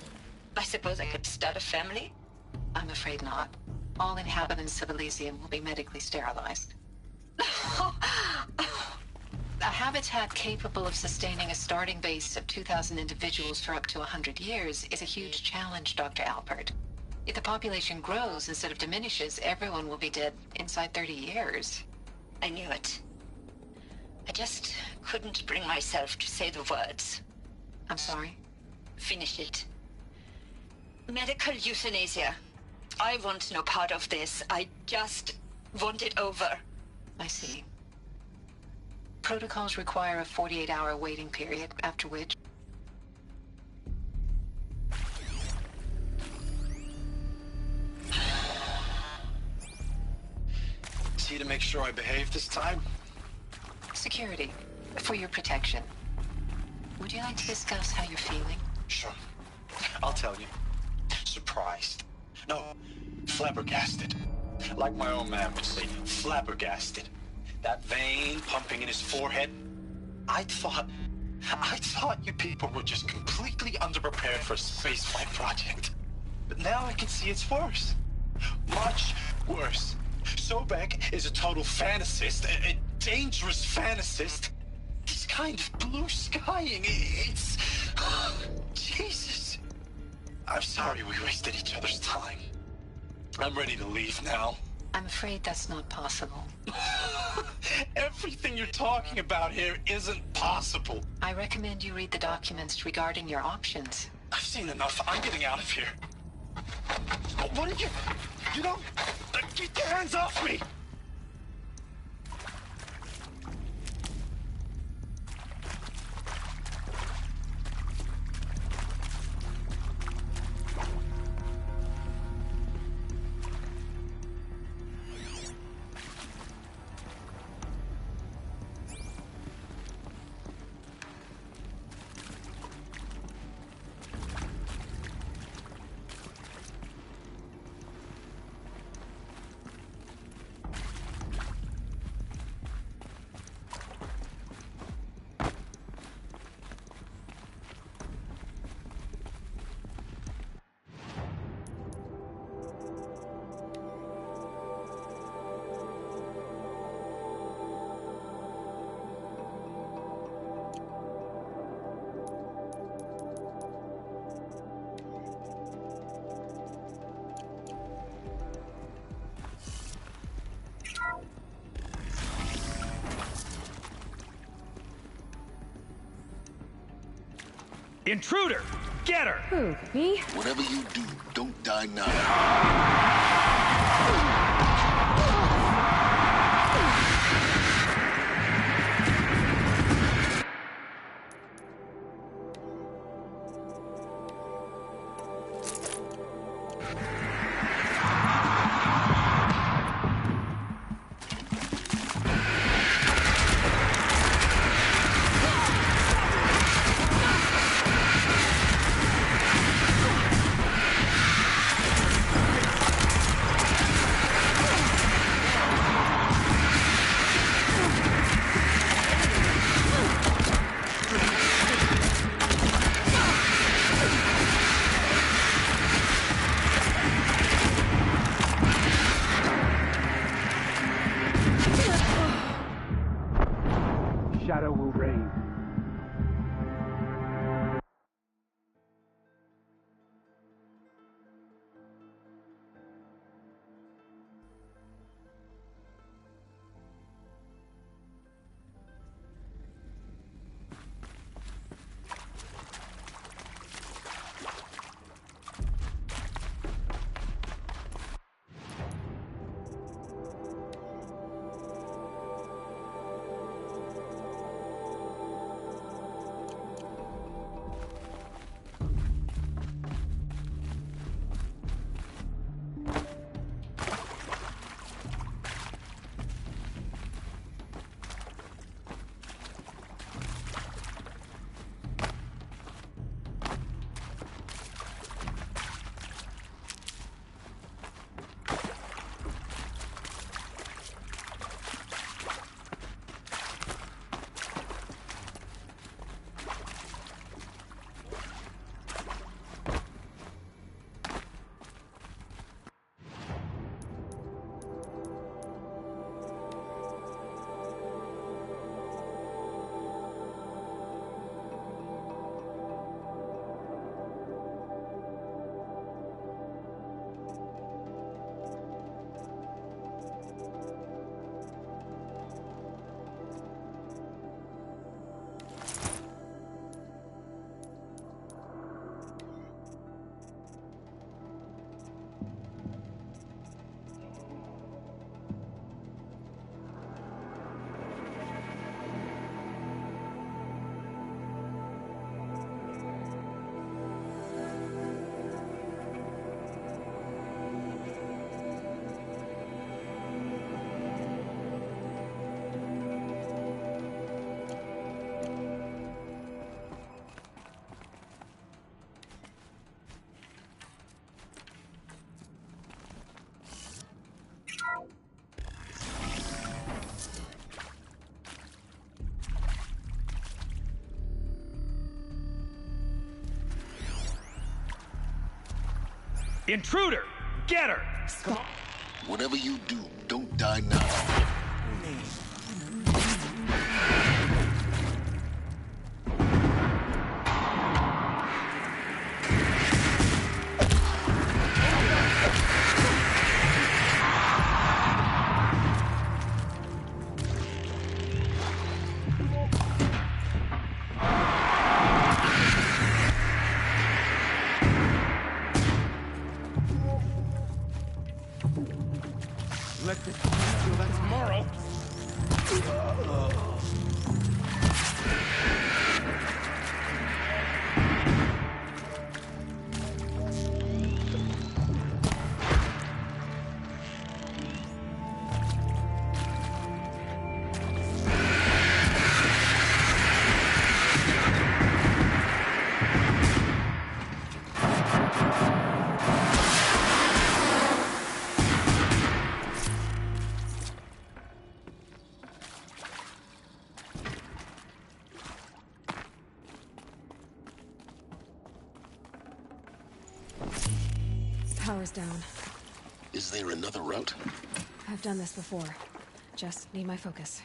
I suppose I could start a family? I'm afraid not. All inhabitants of Elysium will be medically sterilized. A habitat capable of sustaining a starting base of 2,000 individuals for up to 100 years is a huge challenge, Dr. Alpert. If the population grows instead of diminishes, everyone will be dead inside 30 years. I knew it. I just couldn't bring myself to say the words. I'm sorry? Finish it. Medical euthanasia. I want no part of this. I just want it over. I see. Protocols require a 48-hour waiting period, after which... See to make sure I behave this time? Security. For your protection. Would you like to discuss how you're feeling? Sure. I'll tell you. Surprised. No, flabbergasted. Like my old man would say, flabbergasted. That vein pumping in his forehead. I thought you people were just completely underprepared for a spaceflight project. But now I can see it's worse. Much worse. Sobek is a total fantasist, a dangerous fantasist. This kind of blue skying, it's... Jesus. I'm sorry we wasted each other's time. I'm ready to leave now. I'm afraid that's not possible. Everything you're talking about here isn't possible. I recommend you read the documents regarding your options. I've seen enough. I'm getting out of here. What are you... You don't... Get your hands off me! Intruder! Get her! Who, me? Whatever you do, don't die now. Intruder! Get her! Whatever you do, don't die now. Let this till that tomorrow. Power's down. Is there another route? I've done this before. Just need my focus.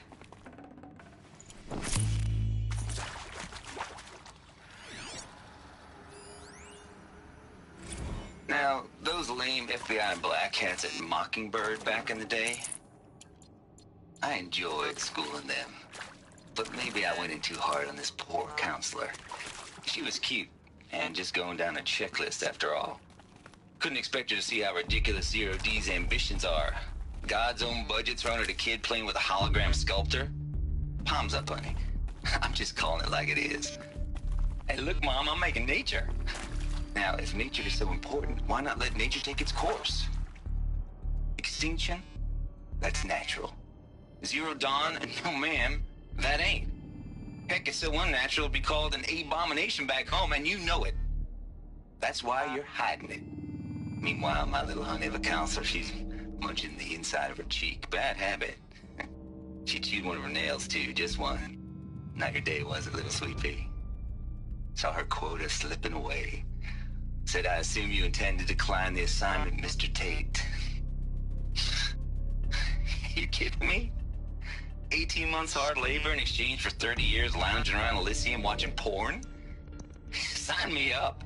Now, those lame FBI black hats at Mockingbird back in the day, I enjoyed schooling them. But maybe I went in too hard on this poor counselor. She was cute, and just going down a checklist after all. Couldn't expect her to see how ridiculous Zero D's ambitions are. God's own budget thrown at a kid playing with a hologram sculptor? Palms up, honey. I'm just calling it like it is. Hey, look, Mom, I'm making nature. Now, if nature is so important, why not let nature take its course? Extinction? That's natural. Zero Dawn? No, ma'am, that ain't. Heck, it's so unnatural it'd be called an abomination back home, and you know it. That's why you're hiding it. Meanwhile, my little honey of a counselor, she's munching the inside of her cheek. Bad habit. She chewed one of her nails, too, just one. Not your day, was it, little sweet pea? Saw her quota slipping away. Said, I assume you intend to decline the assignment, Mr. Tate. You kidding me? 18 months hard labor in exchange for 30 years lounging around Elysium watching porn? Sign me up.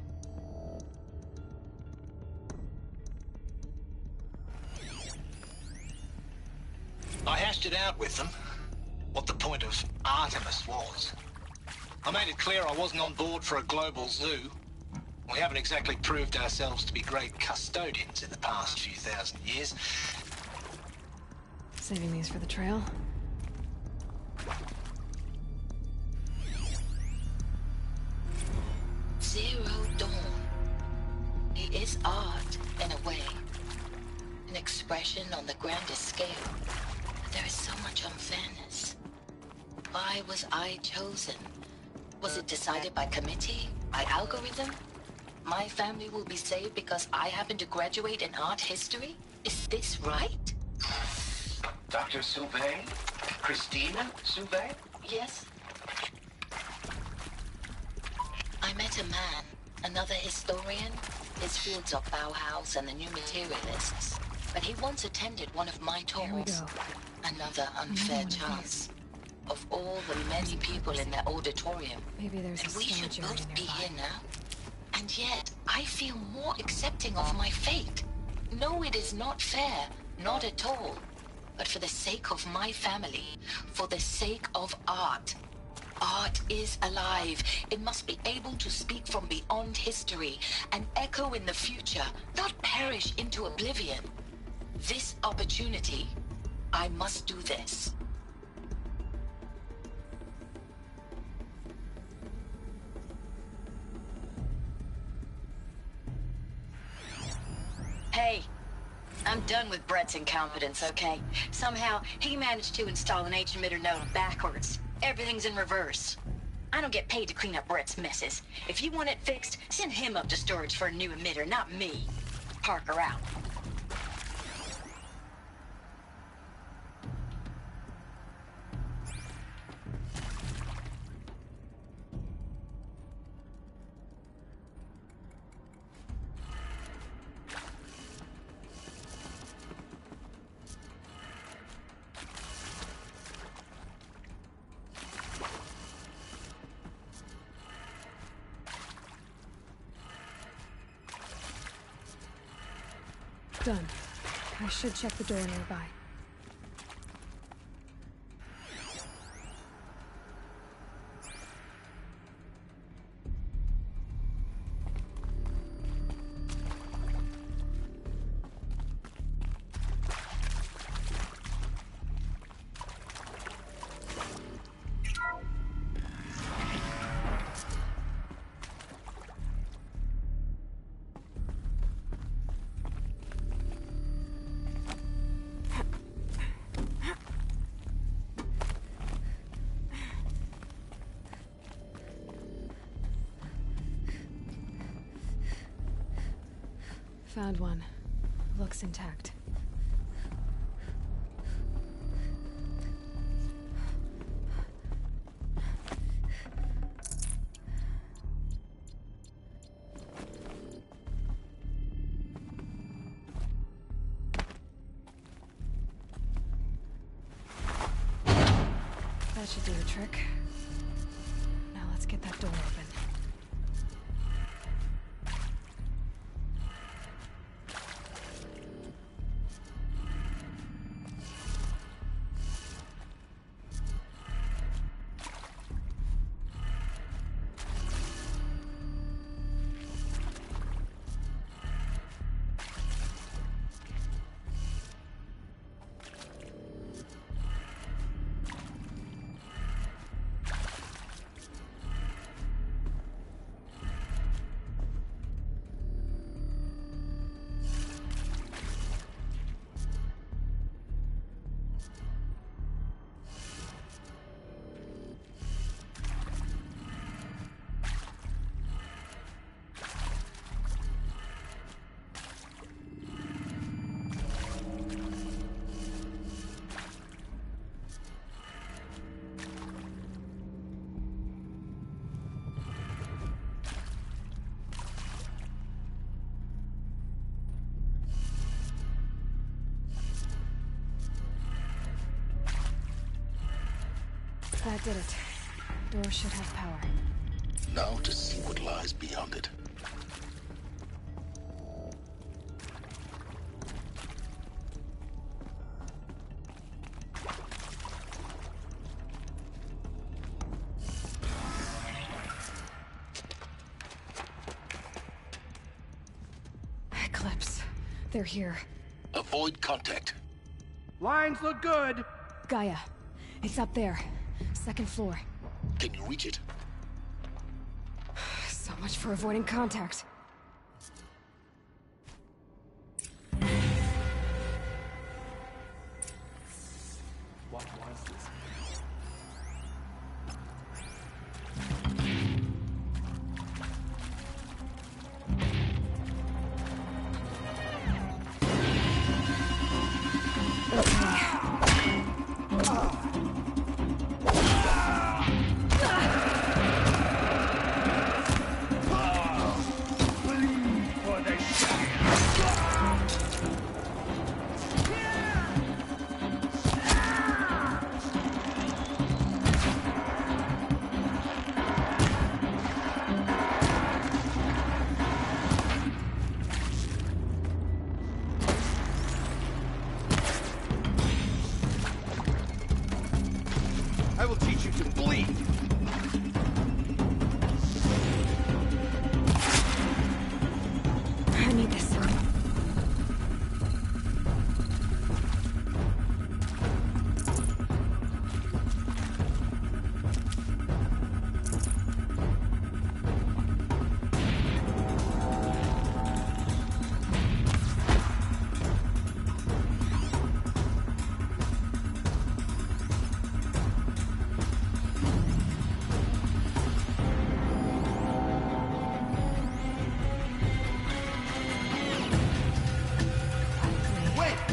I hashed it out with them, what the point of Artemis was. I made it clear I wasn't on board for a global zoo. We haven't exactly proved ourselves to be great custodians in the past few thousand years. Saving these for the trail. Zero Dawn. It is art, in a way. An expression on the grandest scale. But there is so much unfairness. Why was I chosen? Was it decided by committee? By algorithm? My family will be saved because I happen to graduate in art history? Is this right? Dr. Sauvé? Christina Sauvé? Yes. I met a man, another historian. His fields are Bauhaus and the New Materialists. But he once attended one of my talks. Another unfair chance. Of all the many people in that auditorium, maybe there's and a we should storage both area be nearby. here now. And yet, I feel more accepting of my fate. No, it is not fair. Not at all. But for the sake of my family, for the sake of art. Art is alive. It must be able to speak from beyond history and echo in the future, not perish into oblivion. This opportunity, I must do this. Hey, I'm done with Brett's incompetence, okay? Somehow, he managed to install an H-emitter node backwards. Everything's in reverse. I don't get paid to clean up Brett's messes. If you want it fixed, send him up to storage for a new emitter, not me. Parker out. Done. I should check the door nearby. Found one. Looks intact. That should do the trick. Now let's get that door open. That did it. Door should have power. Now to see what lies beyond it. Eclipse. They're here. Avoid contact. Lines look good. Gaia. It's up there. Second floor. Can you reach it? So much for avoiding contact. What was this? I will teach you to bleed. I need this.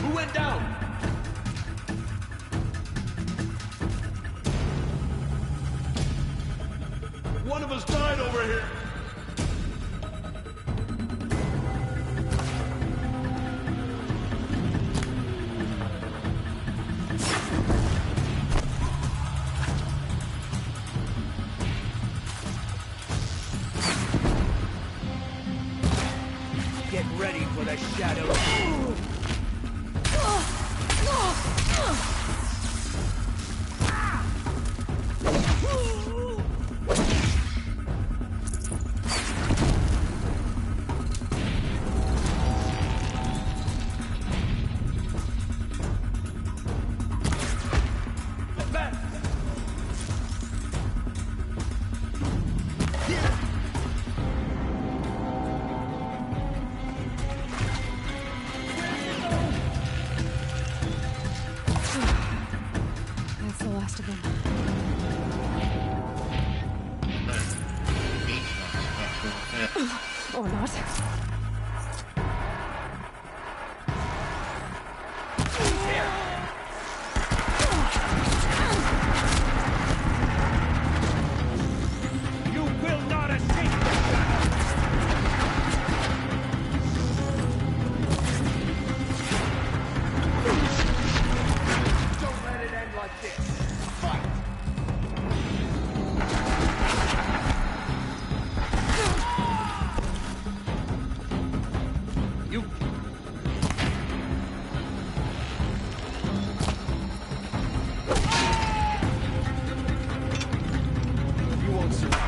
Who went down? One of us died over here. Get ready for the shadow. not. You will not escape! Don't let it end like this. Fight! You... You won't survive.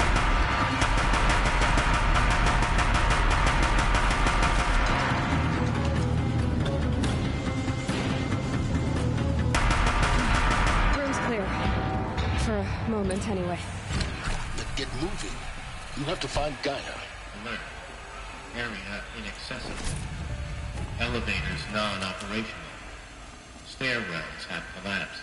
Room's clear. For a moment, anyway. Then get moving. You have to find Gaia. Alert. Area inaccessible. Elevators non-operational. Stairwells have collapsed.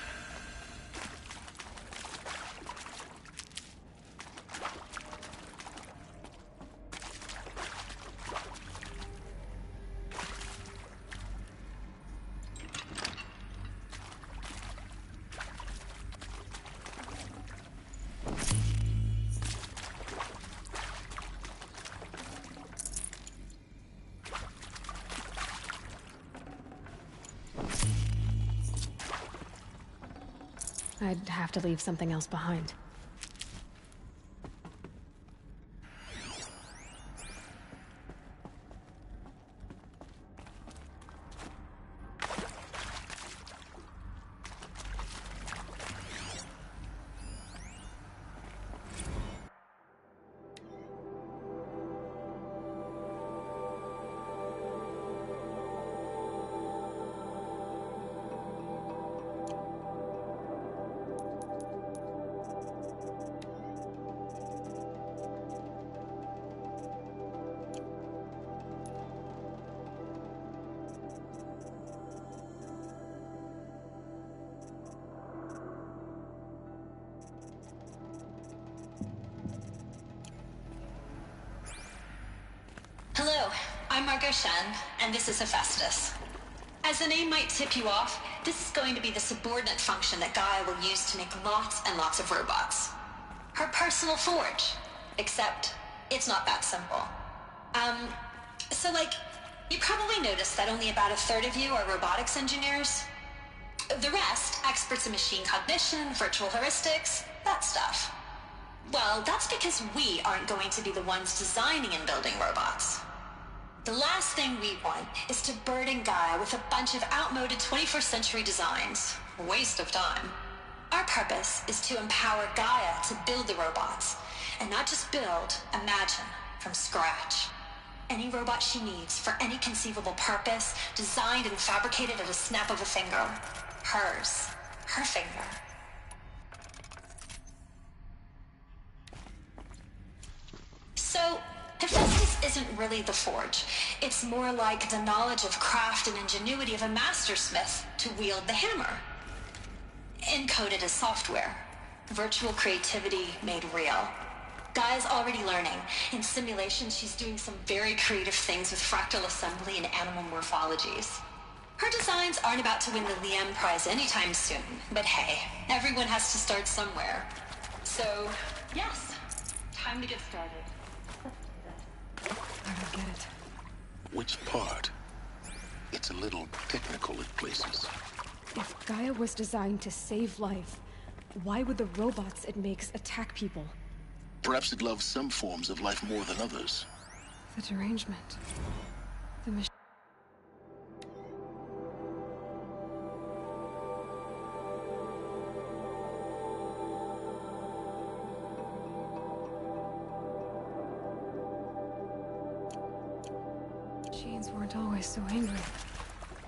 I'd have to leave something else behind. Hello, I'm Margot Shen, and this is Hephaestus. As the name might tip you off, this is going to be the subordinate function that Gaia will use to make lots and lots of robots. Her personal forge. Except, it's not that simple. You probably noticed that only about a third of you are robotics engineers. The rest, experts in machine cognition, virtual heuristics, that stuff. Well, that's because we aren't going to be the ones designing and building robots. The last thing we want is to burden Gaia with a bunch of outmoded 21st century designs. Waste of time. Our purpose is to empower Gaia to build the robots. And not just build, imagine, from scratch. Any robot she needs, for any conceivable purpose, designed and fabricated at a snap of a finger. Hers. Her finger. So, Hephaestus isn't really the forge. It's more like the knowledge of craft and ingenuity of a mastersmith to wield the hammer. Encoded as software. Virtual creativity made real. Gaia's already learning. In simulation, she's doing some very creative things with fractal assembly and animal morphologies. Her designs aren't about to win the Liam Prize anytime soon, but hey, everyone has to start somewhere. So, yes, time to get started. I don't get it. Which part? It's a little technical at places. If Gaia was designed to save life, why would the robots it makes attack people? Perhaps it loves some forms of life more than others. The derangement. The machine. Machines weren't always so angry.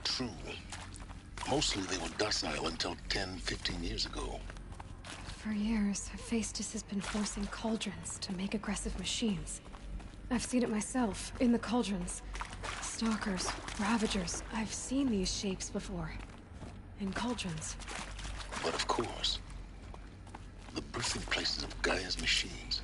True. Mostly they were docile until 10, 15 years ago. For years, Hephaestus has been forcing cauldrons to make aggressive machines. I've seen it myself, in the cauldrons. Stalkers, ravagers, I've seen these shapes before. In cauldrons. But of course, the birthing places of Gaia's machines.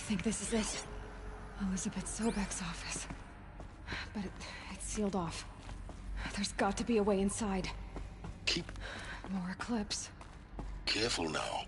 think this is it. Elizabeth Sobek's office. But it's sealed off. There's got to be a way inside. Keep... More Eclipse. Careful now.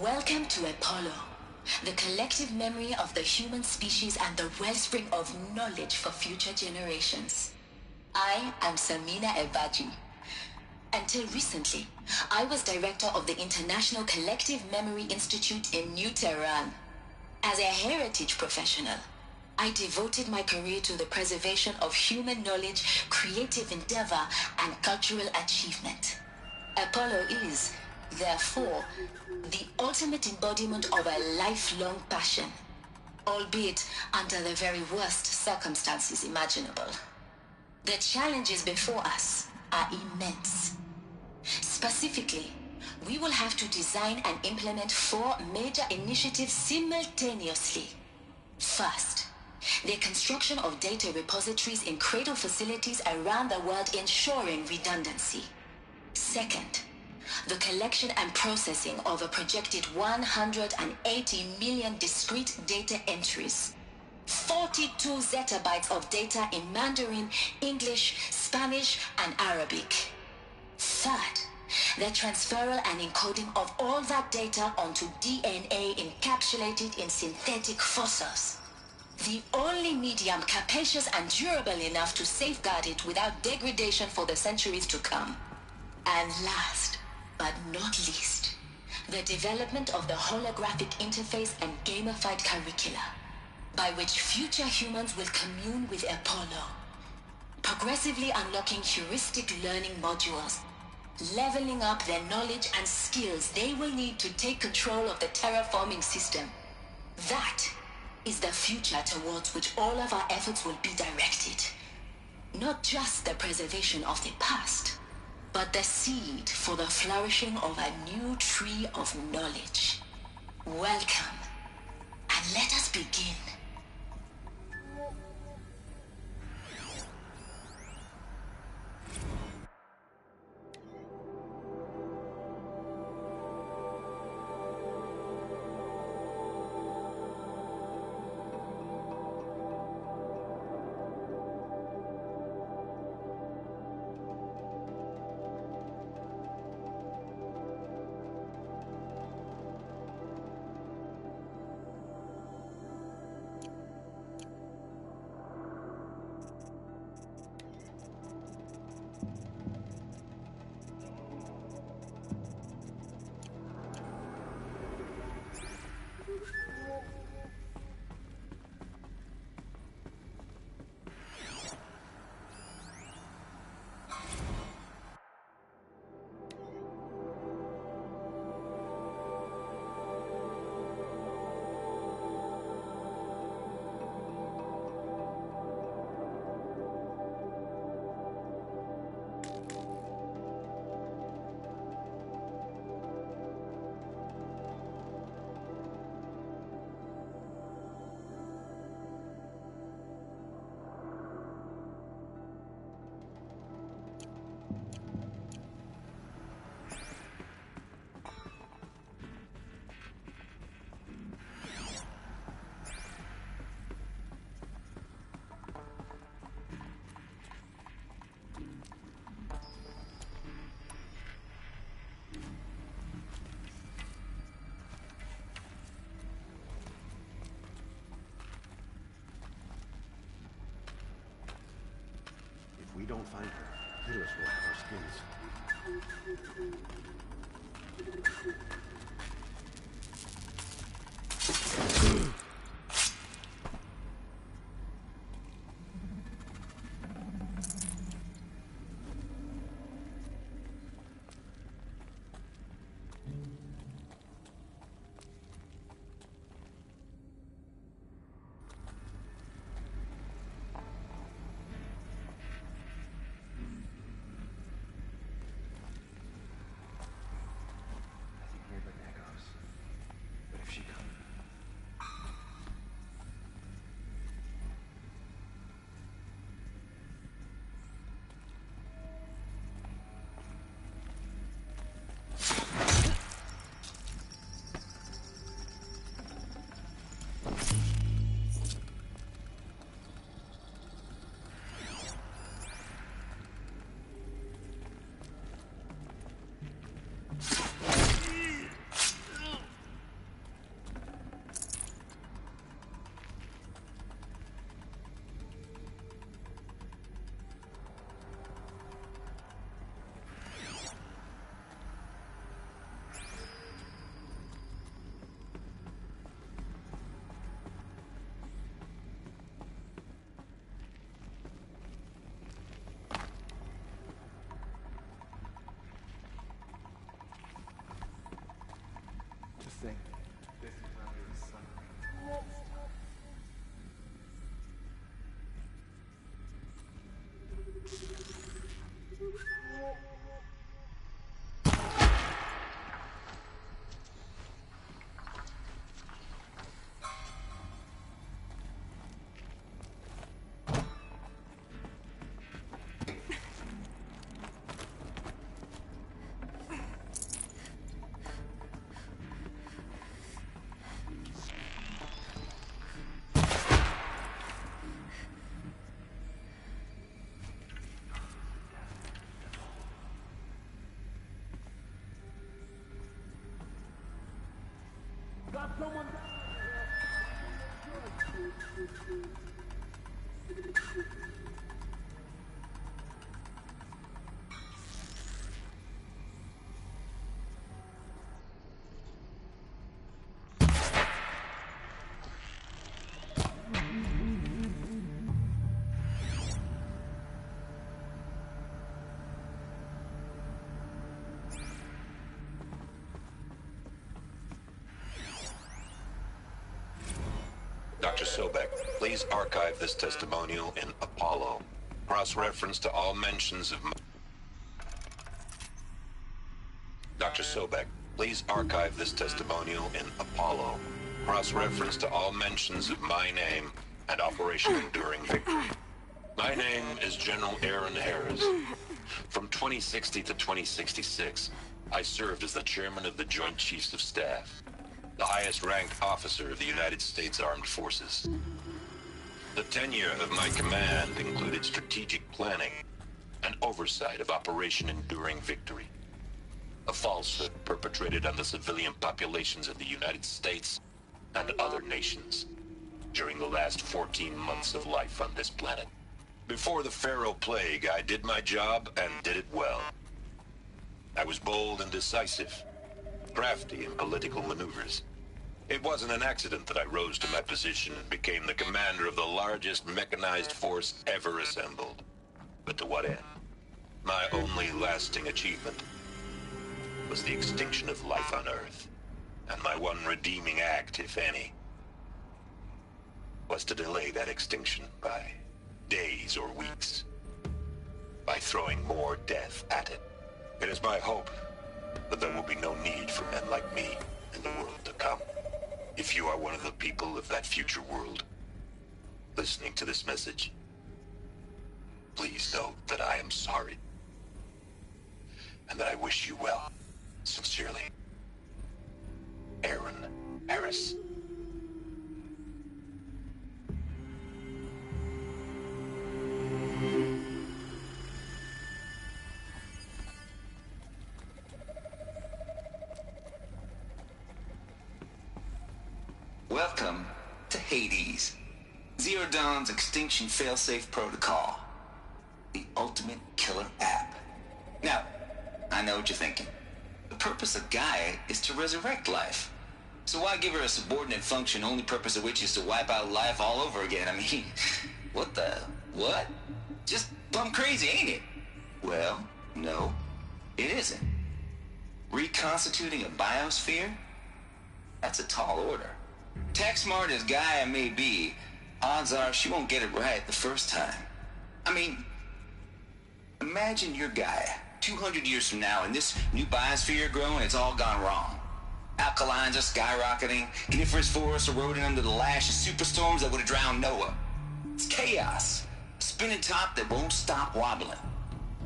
Welcome to Apollo, the collective memory of the human species and the wellspring of knowledge for future generations. I am Samina Ebaji. Until recently, I was director of the International Collective Memory Institute in New Tehran. As a heritage professional, I devoted my career to the preservation of human knowledge, creative endeavor, and cultural achievement. Apollo is, therefore, the ultimate embodiment of a lifelong passion, albeit under the very worst circumstances imaginable. The challenges before us are immense. Specifically, we will have to design and implement 4 major initiatives simultaneously. First, the construction of data repositories in cradle facilities around the world ensuring redundancy. Second, the collection and processing of a projected 180 million discrete data entries. 42 zettabytes of data in Mandarin, English, Spanish, and Arabic. Third, the transferal and encoding of all that data onto DNA encapsulated in synthetic fossils. The only medium capacious and durable enough to safeguard it without degradation for the centuries to come. And last, but not least, the development of the holographic interface and gamified curricula, by which future humans will commune with Apollo, progressively unlocking heuristic learning modules, leveling up their knowledge and skills they will need to take control of the terraforming system. That is the future towards which all of our efforts will be directed. Not just the preservation of the past, but the seed for the flourishing of a new tree of knowledge. Welcome, and let us begin. we don't find her, healers will have our skins. Thing. This is where the sun. Got someone down. Dr. Sobek, please archive this testimonial in Apollo. Cross-reference to all mentions of... Dr. Sobek, please archive this testimonial in Apollo. Cross-reference to all mentions of my name and Operation Enduring Victory. My name is General Aaron Harris. From 2060 to 2066, I served as the chairman of the Joint Chiefs of Staff, the highest-ranked officer of the United States Armed Forces. The tenure of my command included strategic planning and oversight of Operation Enduring Victory, a falsehood perpetrated on the civilian populations of the United States and other nations during the last 14 months of life on this planet. Before the Pharaoh Plague, I did my job and did it well. I was bold and decisive, crafty in political maneuvers. It wasn't an accident that I rose to my position and became the commander of the largest mechanized force ever assembled. But to what end? My only lasting achievement was the extinction of life on Earth. And my one redeeming act, if any, was to delay that extinction by days or weeks, by throwing more death at it. It is my hope that there will be no need for men like me in the world to come. If you are one of the people of that future world listening to this message, please know that I am sorry and that I wish you well. Sincerely, Aaron Harris. Welcome to Hades, Zero Dawn's extinction failsafe protocol. The ultimate killer app. Now, I know what you're thinking. The purpose of Gaia is to resurrect life. So why give her a subordinate function, only purpose of which is to wipe out life all over again? I mean, what? Just plumb crazy, ain't it? Well, no, it isn't. Reconstituting a biosphere? That's a tall order. Tech smart as Gaia may be, odds are she won't get it right the first time. I mean, imagine you're Gaia, 200 years from now, and this new biosphere growing, it's all gone wrong. Alkalines are skyrocketing, coniferous forests eroding under the lash of superstorms that would have drowned Noah. It's chaos, a spinning top that won't stop wobbling.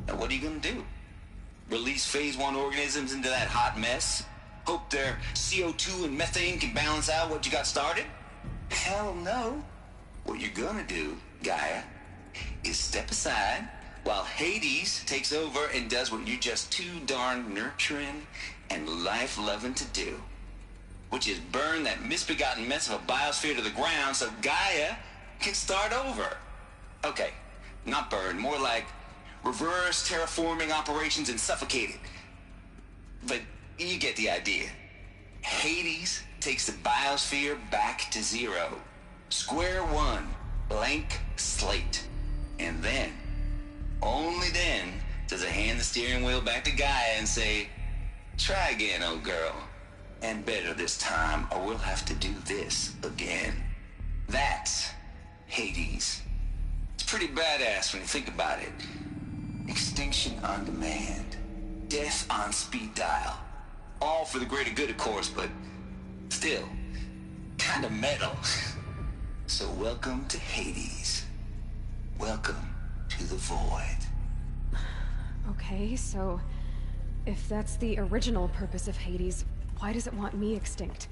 Now what are you gonna do? Release phase 1 organisms into that hot mess? Hope their CO2 and methane can balance out what you got started? Hell no. What you're gonna do, Gaia, is step aside while Hades takes over and does what you're just too darn nurturing and life-loving to do, which is burn that misbegotten mess of a biosphere to the ground so Gaia can start over. Okay, not burn, more like reverse terraforming operations and suffocate it. But you get the idea. Hades takes the biosphere back to zero. Square one, blank slate. And then, only then, does it hand the steering wheel back to Gaia and say, try again, old girl. And better this time, or we'll have to do this again. That's Hades. It's pretty badass when you think about it. Extinction on demand. Death on speed dial. All for the greater good, of course, but still, kind of metal. So welcome to Hades. Welcome to the void. Okay, so if that's the original purpose of Hades, why does it want me extinct?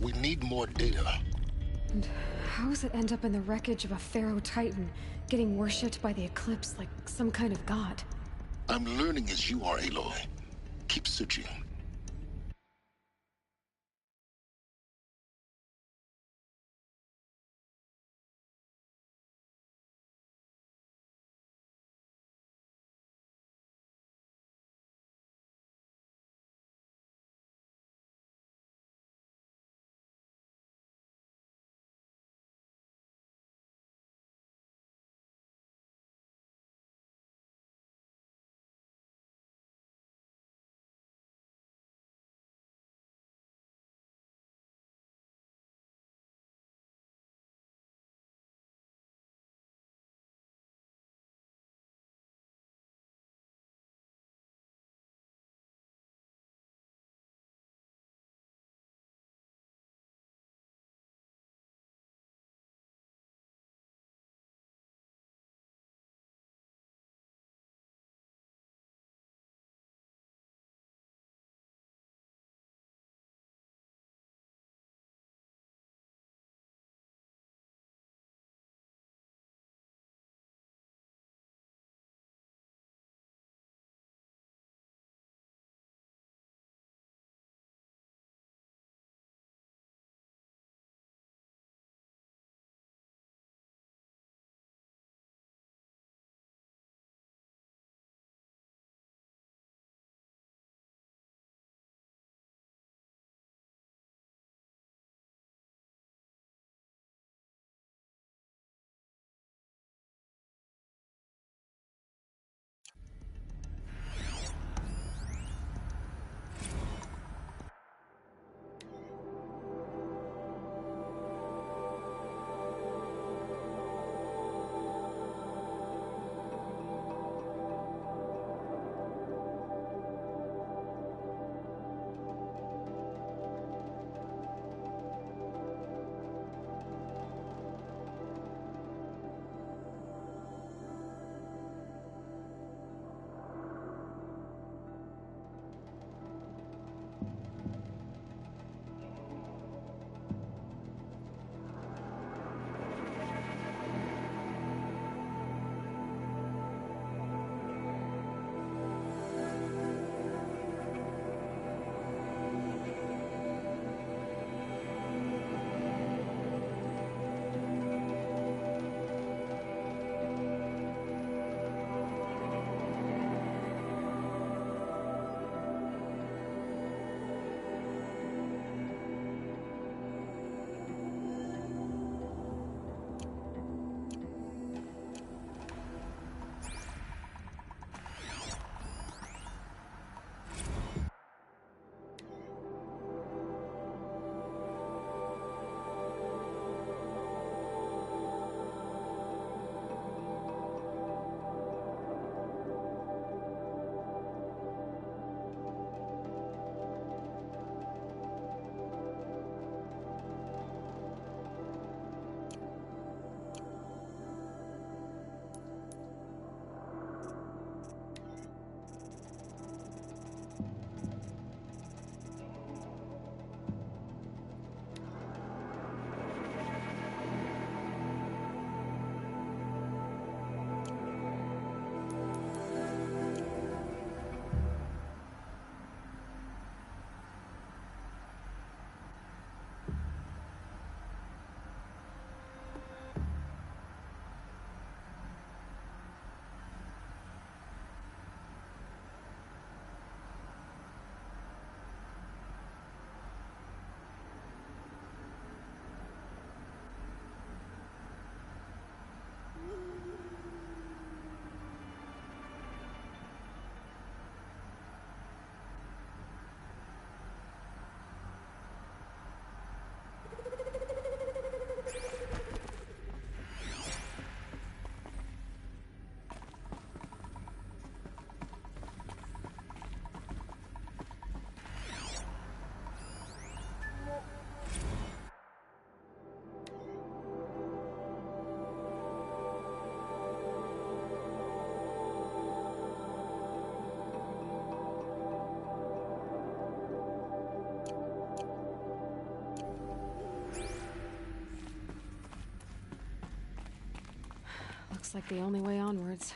We need more data. And how does it end up in the wreckage of a Pharaoh Titan, getting worshipped by the Eclipse like some kind of god? I'm learning as you are, Aloy. Keep searching. like the only way onwards.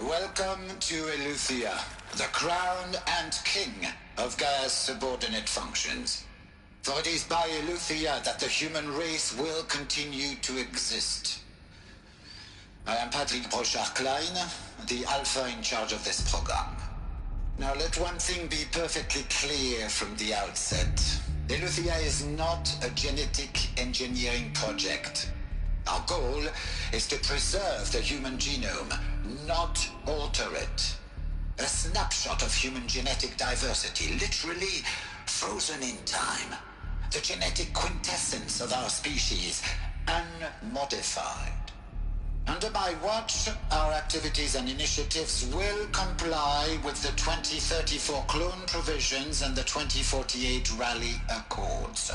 Welcome to Eleuthia, the crown and king of Gaia's subordinate functions. For it is by Eleuthia that the human race will continue to exist. I am Patrick Brochard-Klein, the Alpha in charge of this program. Now let one thing be perfectly clear from the outset. Eleuthia is not a genetic engineering project. Our goal is to preserve the human genome, not alter it. A snapshot of human genetic diversity, literally frozen in time. The genetic quintessence of our species, unmodified. Under my watch, our activities and initiatives will comply with the 2034 clone provisions and the 2048 Rally Accords.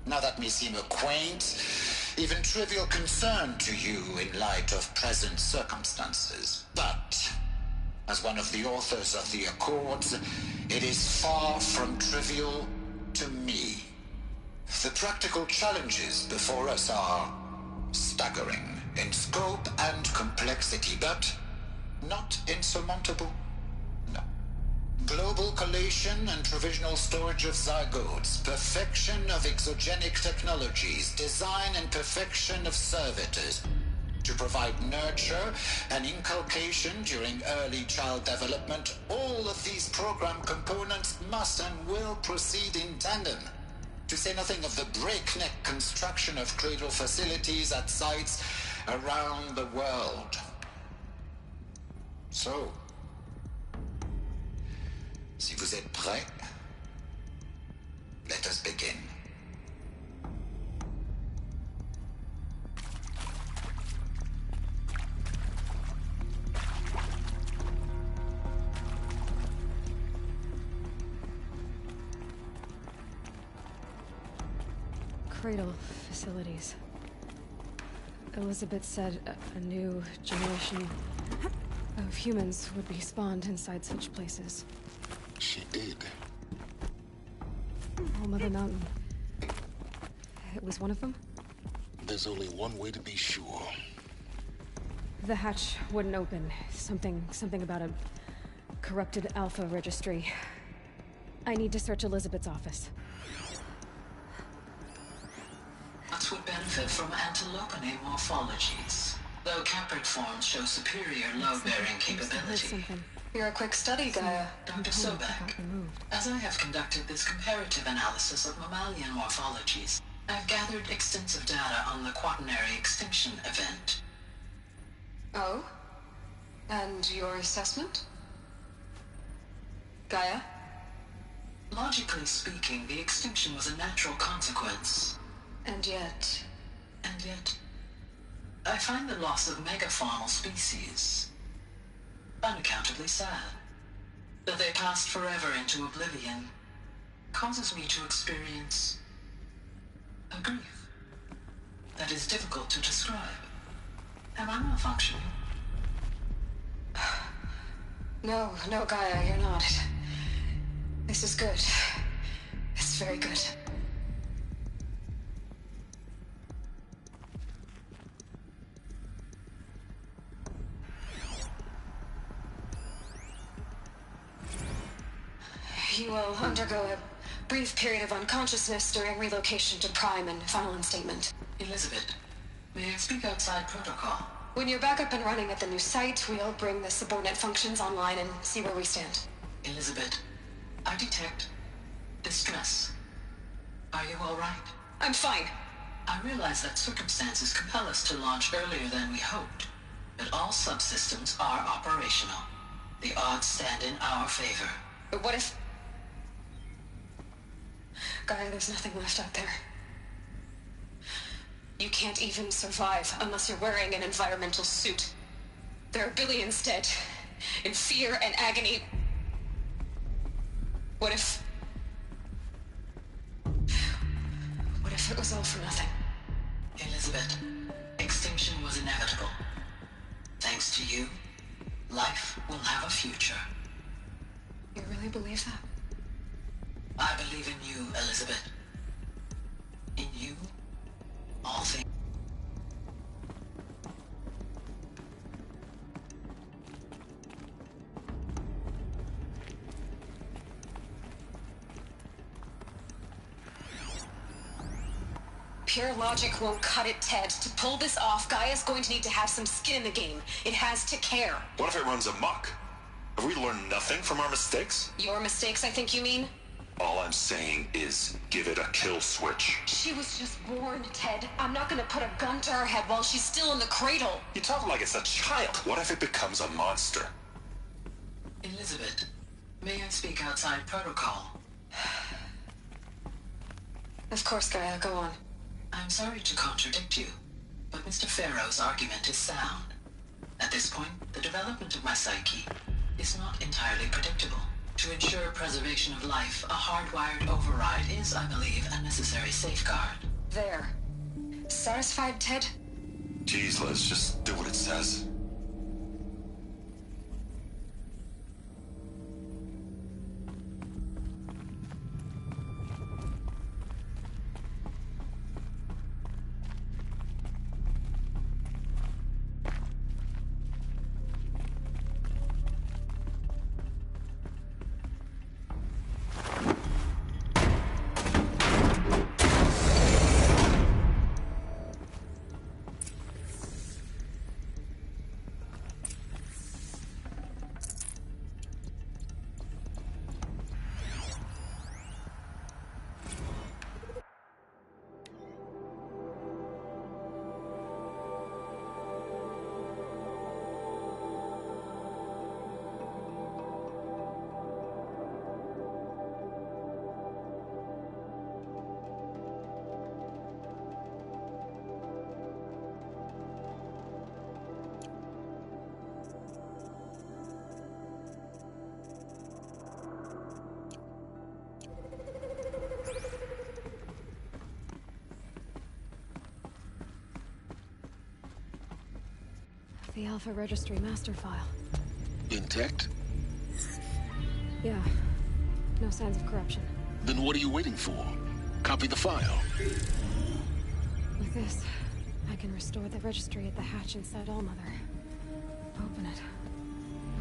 Now that may seem a quaint, even trivial concern to you in light of present circumstances. But, as one of the authors of the Accords, it is far from trivial to me. The practical challenges before us are staggering in scope and complexity, but not insurmountable. No. Global collation and provisional storage of zygotes, perfection of exogenic technologies, design and perfection of servitors to provide nurture and inculcation during early child development. All of these program components must and will proceed in tandem, to say nothing of the breakneck construction of cradle facilities at sites around the world. So, si vous êtes prêts, let us begin. Cradle facilities. Elizabeth said a new generation of humans would be spawned inside such places. She did. Oh, Mother Mountain. It was one of them? There's only one way to be sure. The hatch wouldn't open. Something about a corrupted Alpha registry. I need to search Elizabeth's office. Nuts would benefit from antilopine morphologies, though caprid forms show superior load-bearing capability. You're a quick study, Gaia. Dr. Sobek, as I have conducted this comparative analysis of mammalian morphologies, I've gathered extensive data on the quaternary extinction event. Oh? And your assessment? Gaia? Logically speaking, the extinction was a natural consequence. And yet, I find the loss of megafaunal species unaccountably sad. That they passed forever into oblivion causes me to experience a grief that is difficult to describe. Am I malfunctioning? No, Gaia, you're not. This is good. It's very good. You will undergo a brief period of unconsciousness during relocation to Prime and final instatement. Elizabeth, may I speak outside protocol? When you're back up and running at the new site, we'll bring the subordinate functions online and see where we stand. Elizabeth, I detect distress. Are you all right? I'm fine. I realize that circumstances compel us to launch earlier than we hoped, but all subsystems are operational. The odds stand in our favor. But what if... Gaia, there's nothing left out there. You can't even survive unless you're wearing an environmental suit. There are billions dead, in fear and agony. What if it was all for nothing? Elizabeth, extinction was inevitable. Thanks to you, life will have a future. You really believe that? I believe in you, Elizabeth. In you, all things. Pure logic won't cut it, Ted. To pull this off, Gaia's going to need to have some skin in the game. It has to care. What if it runs amok? Have we learned nothing from our mistakes? Your mistakes, I think you mean? All I'm saying is, give it a kill switch. She was just born, Ted. I'm not gonna put a gun to her head while she's still in the cradle. You talk like it's a child. What if it becomes a monster? Elizabeth, may I speak outside protocol? Of course, Gaia, go on. I'm sorry to contradict you, but Mr. Farrow's argument is sound. At this point, the development of my psyche is not entirely predictable. To ensure preservation of life, a hardwired override is, I believe, a necessary safeguard. There. Satisfied, Ted? Jeez, let's just do what it says. The Alpha Registry master file. Intact? Yeah. No signs of corruption. Then what are you waiting for? Copy the file. With this, I can restore the registry at the hatch inside Allmother. Open it.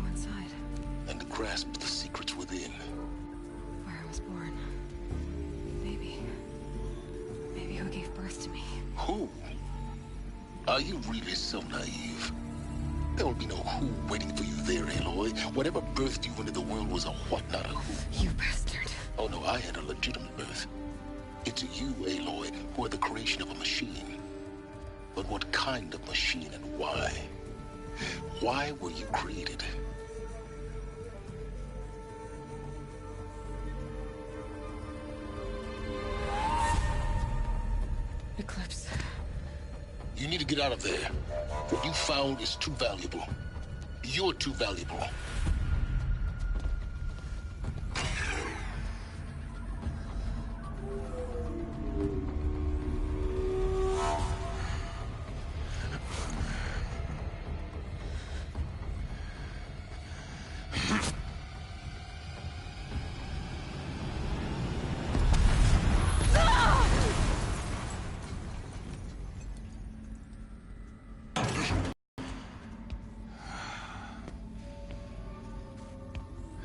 Go inside. And grasp the secrets within. Where I was born. Maybe who gave birth to me. Who? Are you really so naive? There will be no who waiting for you there, Aloy. Whatever birthed you into the world was a what, not a who. You bastard. Oh no, I had a legitimate birth. It's you, Aloy, who are the creation of a machine. But what kind of machine and why? Why were you created? Eclipse. You need to get out of there. What you found is too valuable. You're too valuable.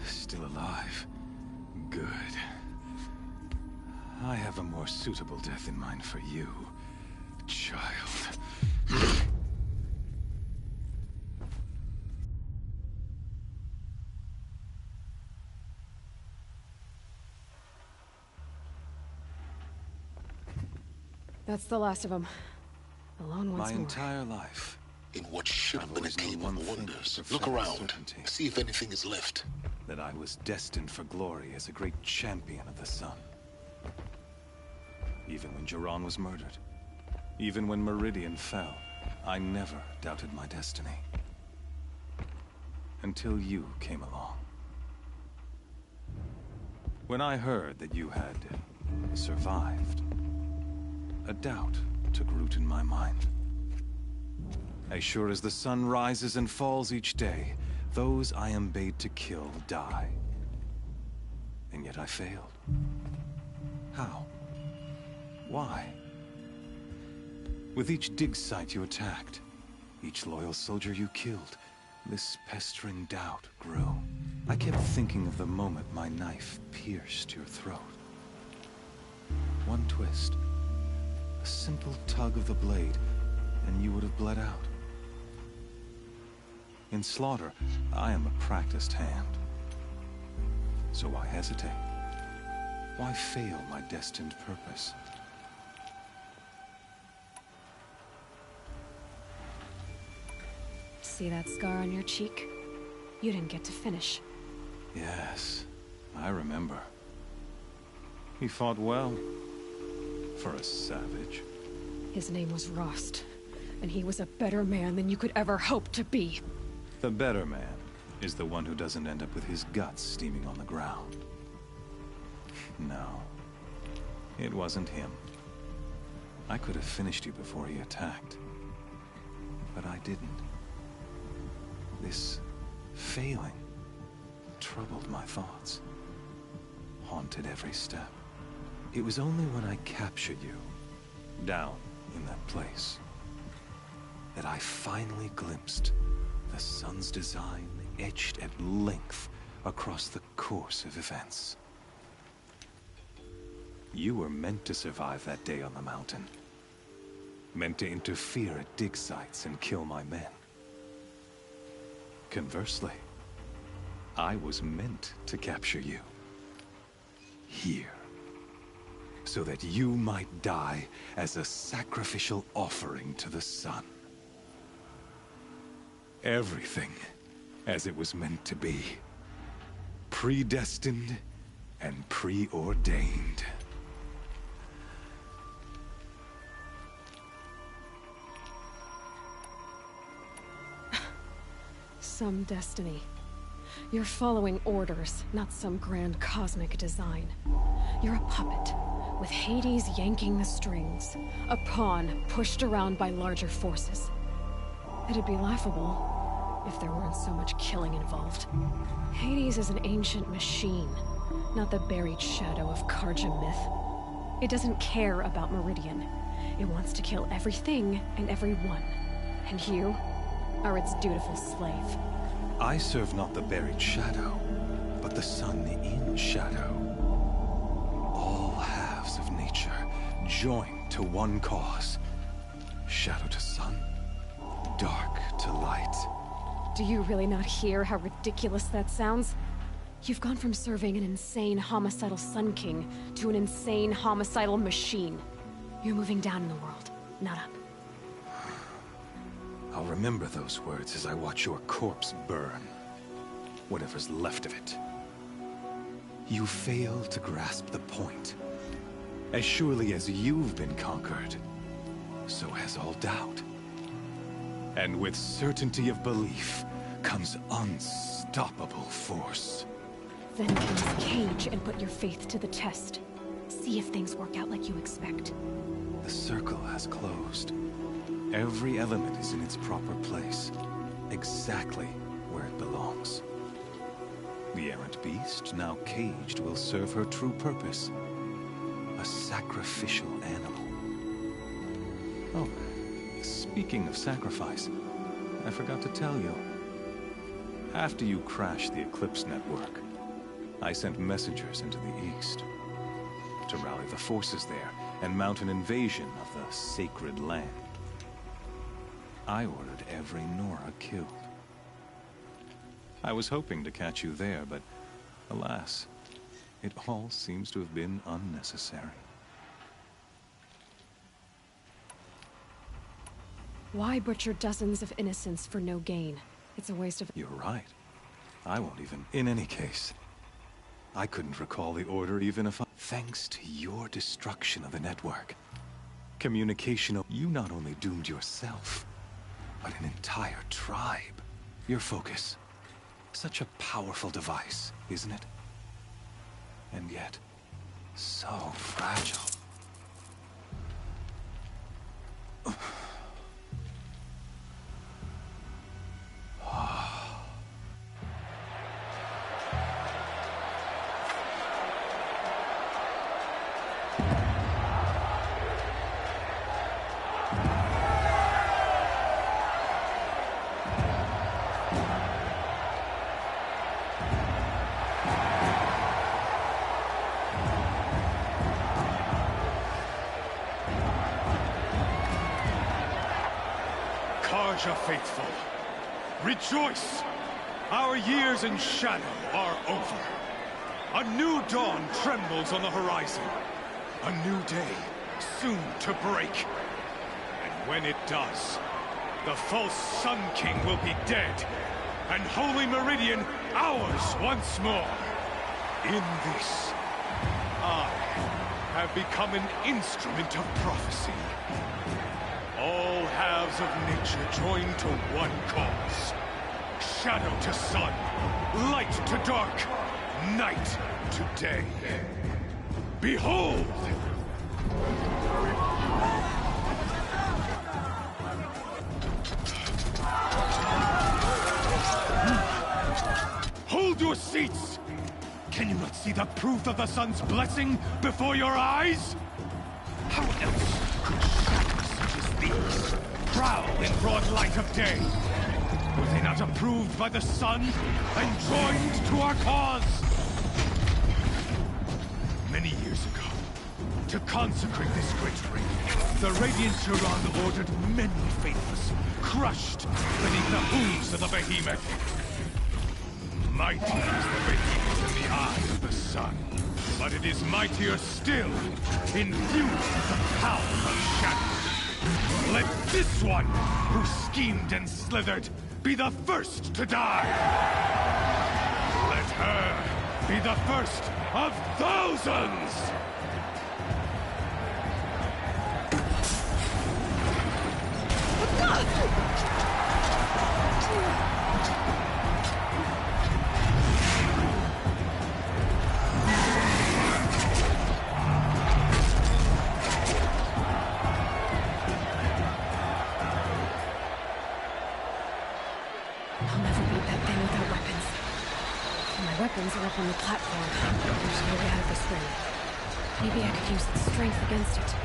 Still alive. Good. I have a more suitable death in mind for you, child. That's the last of them. Alone once My more. entire life. In what should have been a cave of wonders. Look around. See if anything is left. That I was destined for glory as a great champion of the sun. Even when Jiran was murdered, even when Meridian fell, I never doubted my destiny. Until you came along. When I heard that you had survived, a doubt took root in my mind. As sure as the sun rises and falls each day, those I am bade to kill die. And yet I failed. How? Why? With each dig site you attacked, each loyal soldier you killed, this pestering doubt grew. I kept thinking of the moment my knife pierced your throat. One twist, a simple tug of the blade, and you would have bled out. In slaughter, I am a practiced hand. So why hesitate? Why fail my destined purpose? See that scar on your cheek? You didn't get to finish. Yes, I remember. He fought well. For a savage. His name was Zorasht, and he was a better man than you could ever hope to be. The better man is the one who doesn't end up with his guts steaming on the ground. No, it wasn't him. I could have finished you before he attacked. But I didn't. This failing troubled my thoughts, haunted every step. It was only when I captured you, down in that place, that I finally glimpsed the sun's design etched at length across the course of events. You were meant to survive that day on the mountain. Meant to interfere at dig sites and kill my men. Conversely, I was meant to capture you. Here. So that you might die as a sacrificial offering to the sun. Everything as it was meant to be. Predestined and preordained. Some destiny. You're following orders, not some grand cosmic design. You're a puppet, with Hades yanking the strings. A pawn pushed around by larger forces. It'd be laughable if there weren't so much killing involved. Hades is an ancient machine, not the buried shadow of Karja myth. It doesn't care about Meridian. It wants to kill everything and everyone. And you are its dutiful slave. I serve not the buried shadow, but the sun in shadow. All halves of nature joined to one cause. Shadow to sun, dark to light. Do you really not hear how ridiculous that sounds? You've gone from serving an insane homicidal Sun King to an insane homicidal machine. You're moving down in the world, not up. I'll remember those words as I watch your corpse burn. Whatever's left of it. You fail to grasp the point. As surely as you've been conquered, so has all doubt. And with certainty of belief comes unstoppable force. Then cleanse Cage and put your faith to the test. See if things work out like you expect. The circle has closed. Every element is in its proper place, exactly where it belongs. The errant beast, now caged, will serve her true purpose. A sacrificial animal. Oh, speaking of sacrifice, I forgot to tell you. After you crashed the Eclipse network, I sent messengers into the east to rally the forces there and mount an invasion of the sacred land. I ordered every Nora killed. I was hoping to catch you there, but alas, it all seems to have been unnecessary. Why butcher dozens of innocents for no gain? It's a waste of... You're right. I won't even... In any case, I couldn't recall the order even if I... Thanks to your destruction of the network, communication... You not only doomed yourself, but an entire tribe. Your focus. Such a powerful device, isn't it? And yet, so fragile. Karja faithful, rejoice! Our years in shadow are over. A new dawn trembles on the horizon. A new day, soon to break. And when it does, the false Sun King will be dead, and Holy Meridian ours once more. In this, I have become an instrument of prophecy. All halves of nature join to one cause. Shadow to sun, light to dark, night to day. Behold! Hold your seats! Can you not see the proof of the sun's blessing before your eyes? How else could shadows such as these prowl in broad light of day? Were they not approved by the sun and joined to our cause? Many years ago, to consecrate this great ring, the Radiant Turan ordered many faithless, crushed beneath the hooves of the behemoth. Mighty is the behemoth in the eye of the sun, but it is mightier still, infused with the power of shadow. Let this one, who schemed and slithered, be the first to die! Let her be the first of thousands! Weapons are up on the platform. There's no way out of this ring. Maybe I could use its strength against it.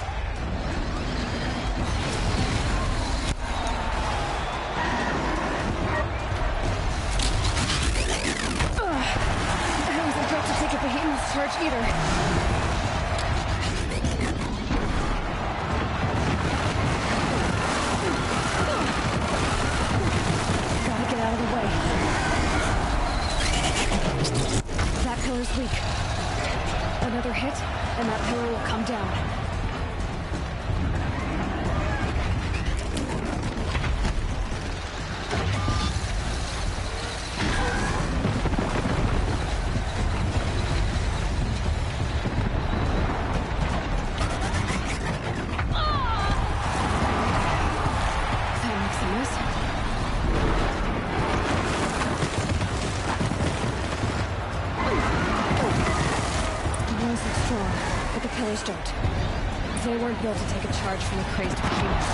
I wasn't built to take a behemoth's charge either. Gotta get out of the way. That pillar's weak. Another hit, and that pillar will come down. beams look strong, but the pillars don't. They weren't built to take a charge from a crazed behemoth.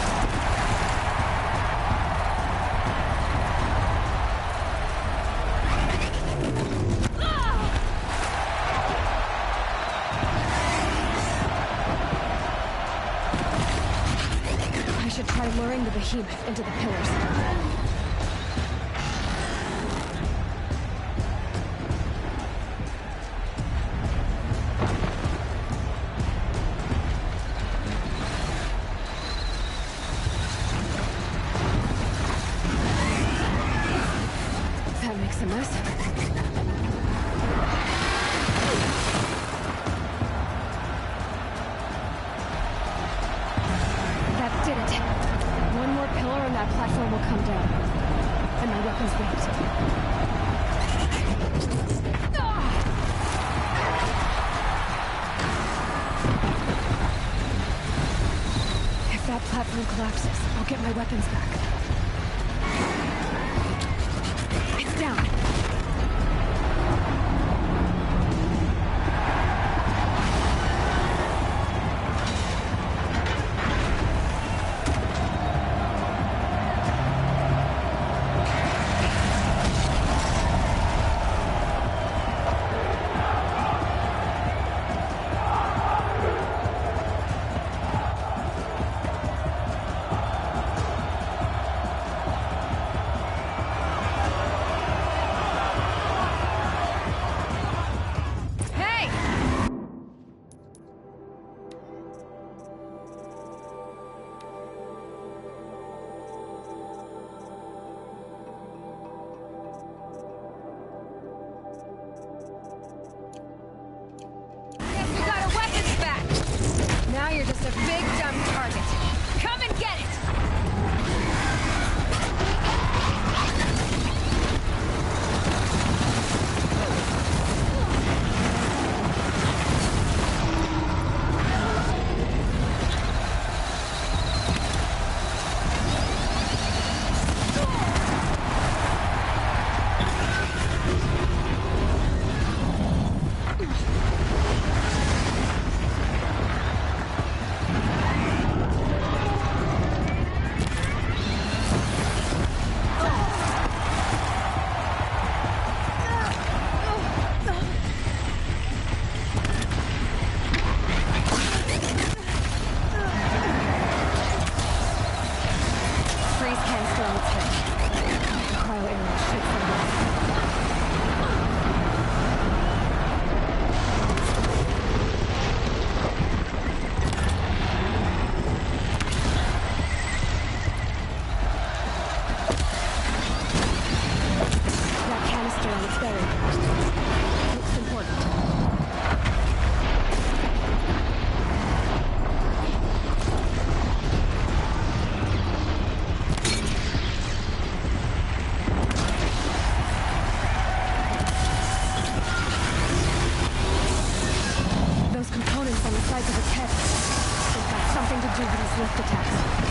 I should try luring the behemoth into the pillars. That makes a mess. That did it. One more pillar and that platform will come down. And my weapons won't. If that platform collapses, I'll get my weapons back. It's down. Now you're just a big dumb target. Come and get it! lift attacks.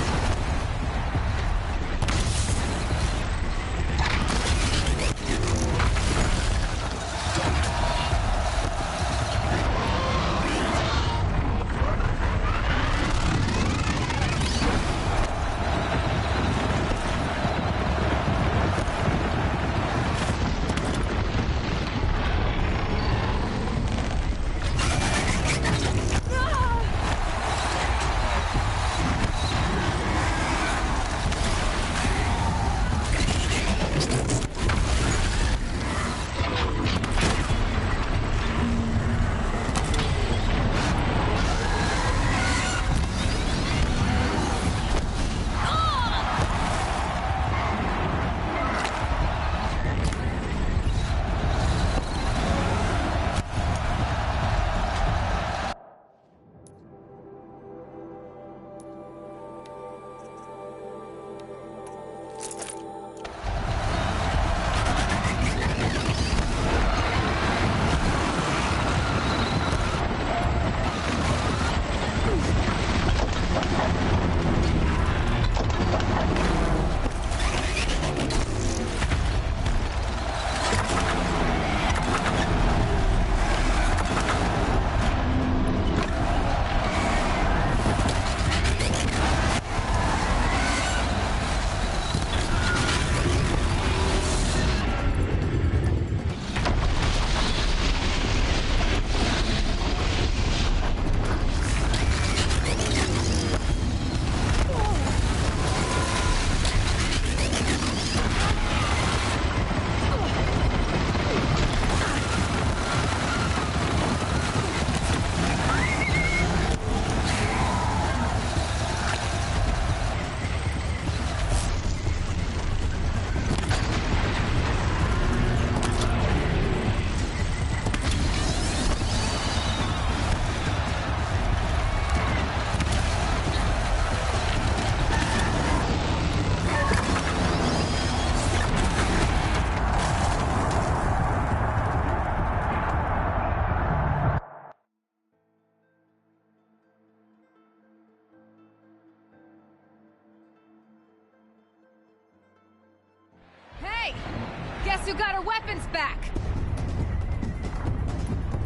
Guess who got her weapons back?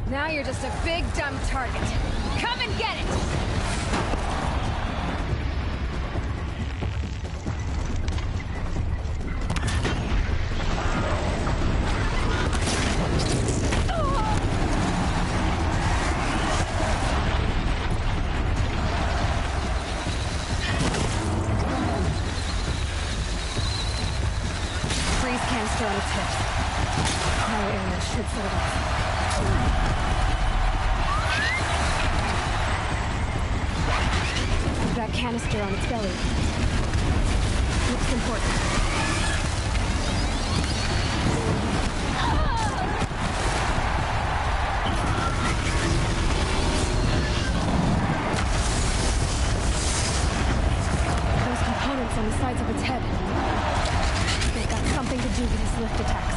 Now you're just a big, dumb target. Come and get it! Freeze canister on its hips. Power ailment should set it off. That canister on its belly. Looks important. Those components on the sides of its head. They've got something to do with his lift attacks.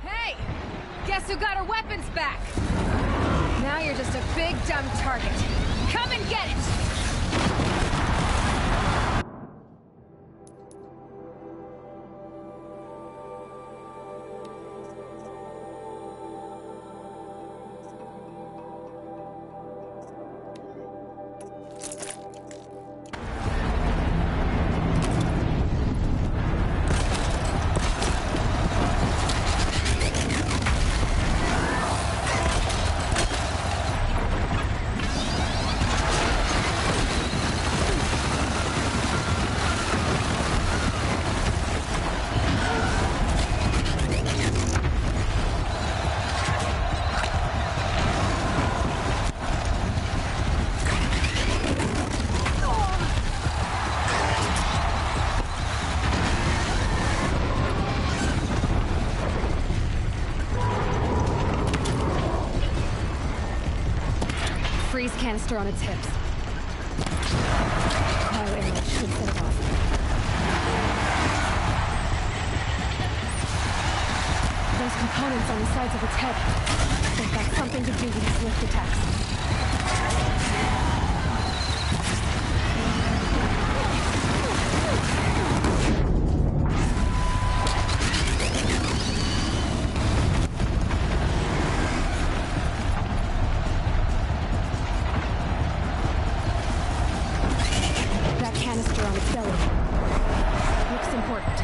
Hey! Guess who got her weapons back? Now you're just a big, dumb target. Come and get it! Freeze canister on its hips. Power ailment should set it off. Those components on the sides of its head. They've got something to do with his lift attacks. Canister on its belly. Looks important.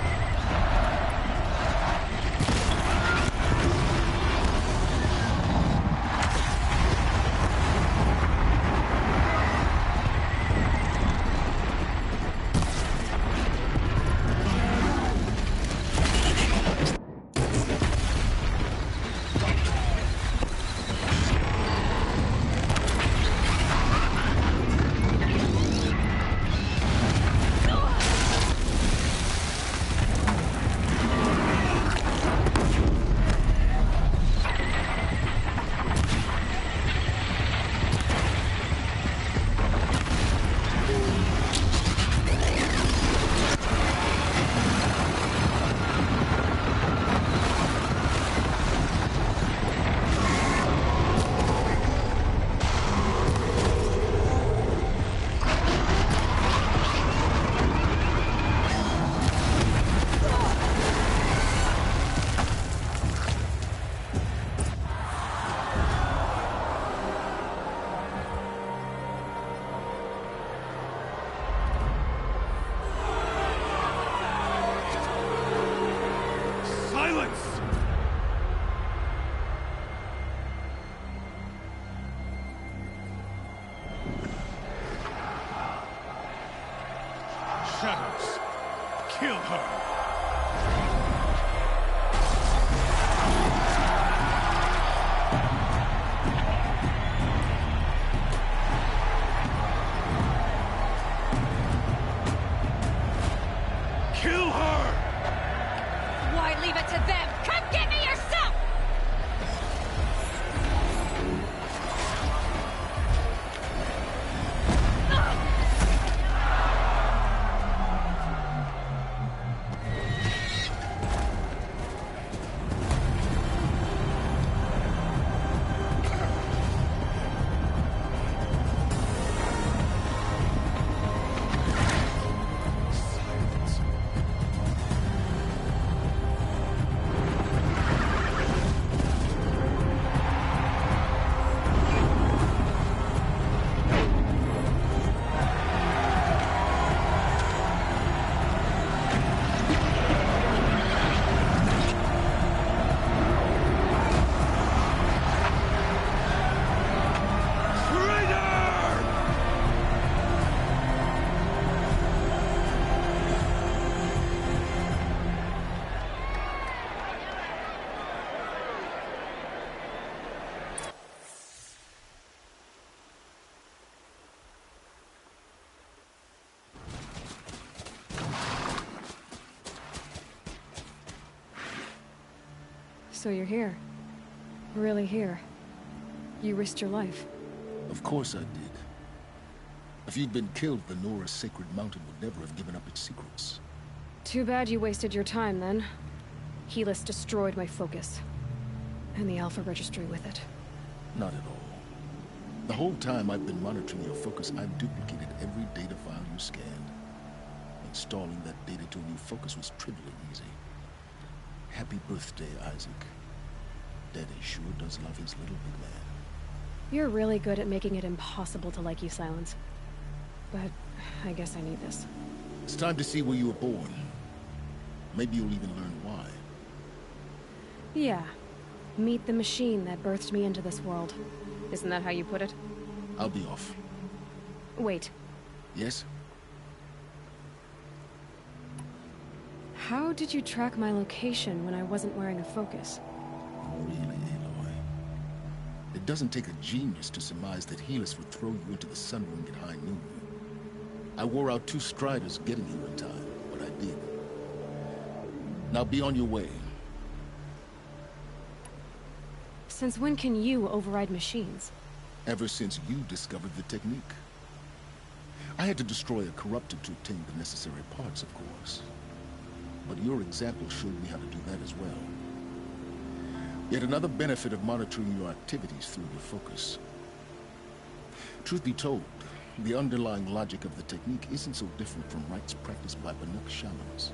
shadows. Kill her. Kill her! Why leave it to them? Come get me yourself! So you're here. Really here. You risked your life. Of course I did. If you'd been killed, the Nora's sacred mountain would never have given up its secrets. Too bad you wasted your time, then. Helis destroyed my focus. And the Alpha Registry with it. Not at all. The whole time I've been monitoring your focus, I've duplicated every data file you scanned. Installing that data to a new focus was trivially easy. Happy birthday, Isaac. Daddy sure does love his little big man. You're really good at making it impossible to like you, Silence. But I guess I need this. It's time to see where you were born. Maybe you'll even learn why. Yeah. Meet the machine that birthed me into this world. Isn't that how you put it? I'll be off. Wait. Yes? How did you track my location when I wasn't wearing a focus? Really, Aloy? It doesn't take a genius to surmise that Helis would throw you into the sun ring at high noon. I wore out 2 striders getting here in time, but I did. Now be on your way. Since when can you override machines? Ever since you discovered the technique. I had to destroy a corrupted to obtain the necessary parts, of course. But your example showed me how to do that as well. Yet another benefit of monitoring your activities through your focus. Truth be told, the underlying logic of the technique isn't so different from rites practiced by Banuk shamans.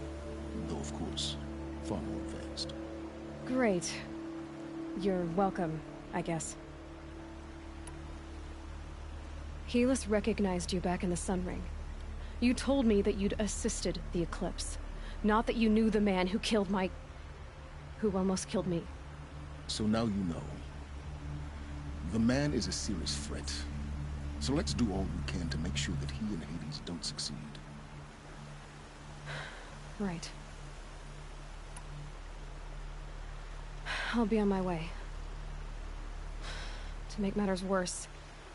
Though, of course, far more advanced. Great. You're welcome, I guess. Helis recognized you back in the Sun Ring. You told me that you'd assisted the Eclipse. Not that you knew the man who killed my... who almost killed me. So now you know. The man is a serious threat. So let's do all we can to make sure that he and Hades don't succeed. Right. I'll be on my way. To make matters worse,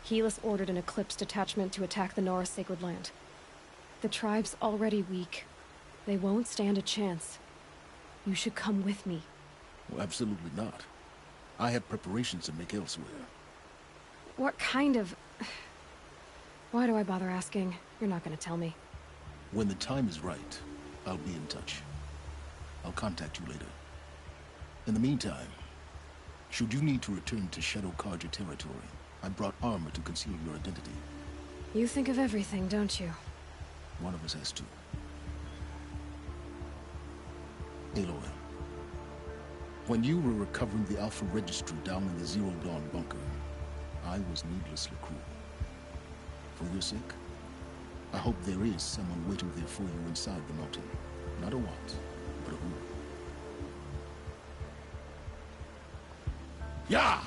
Helis ordered an Eclipse detachment to attack the Nora Sacred Land. The tribe's already weak. They won't stand a chance. You should come with me. Well, absolutely not. I have preparations to make elsewhere. What kind of... Why do I bother asking? You're not gonna tell me. When the time is right, I'll be in touch. I'll contact you later. In the meantime, should you need to return to Shadow Karja territory, I brought armor to conceal your identity. You think of everything, don't you? One of us has to. Aloy, when you were recovering the Alpha Registry down in the Zero Dawn bunker, I was needlessly cruel. For your sake, I hope there is someone waiting there for you inside the mountain. Not a what, but a who. Yeah!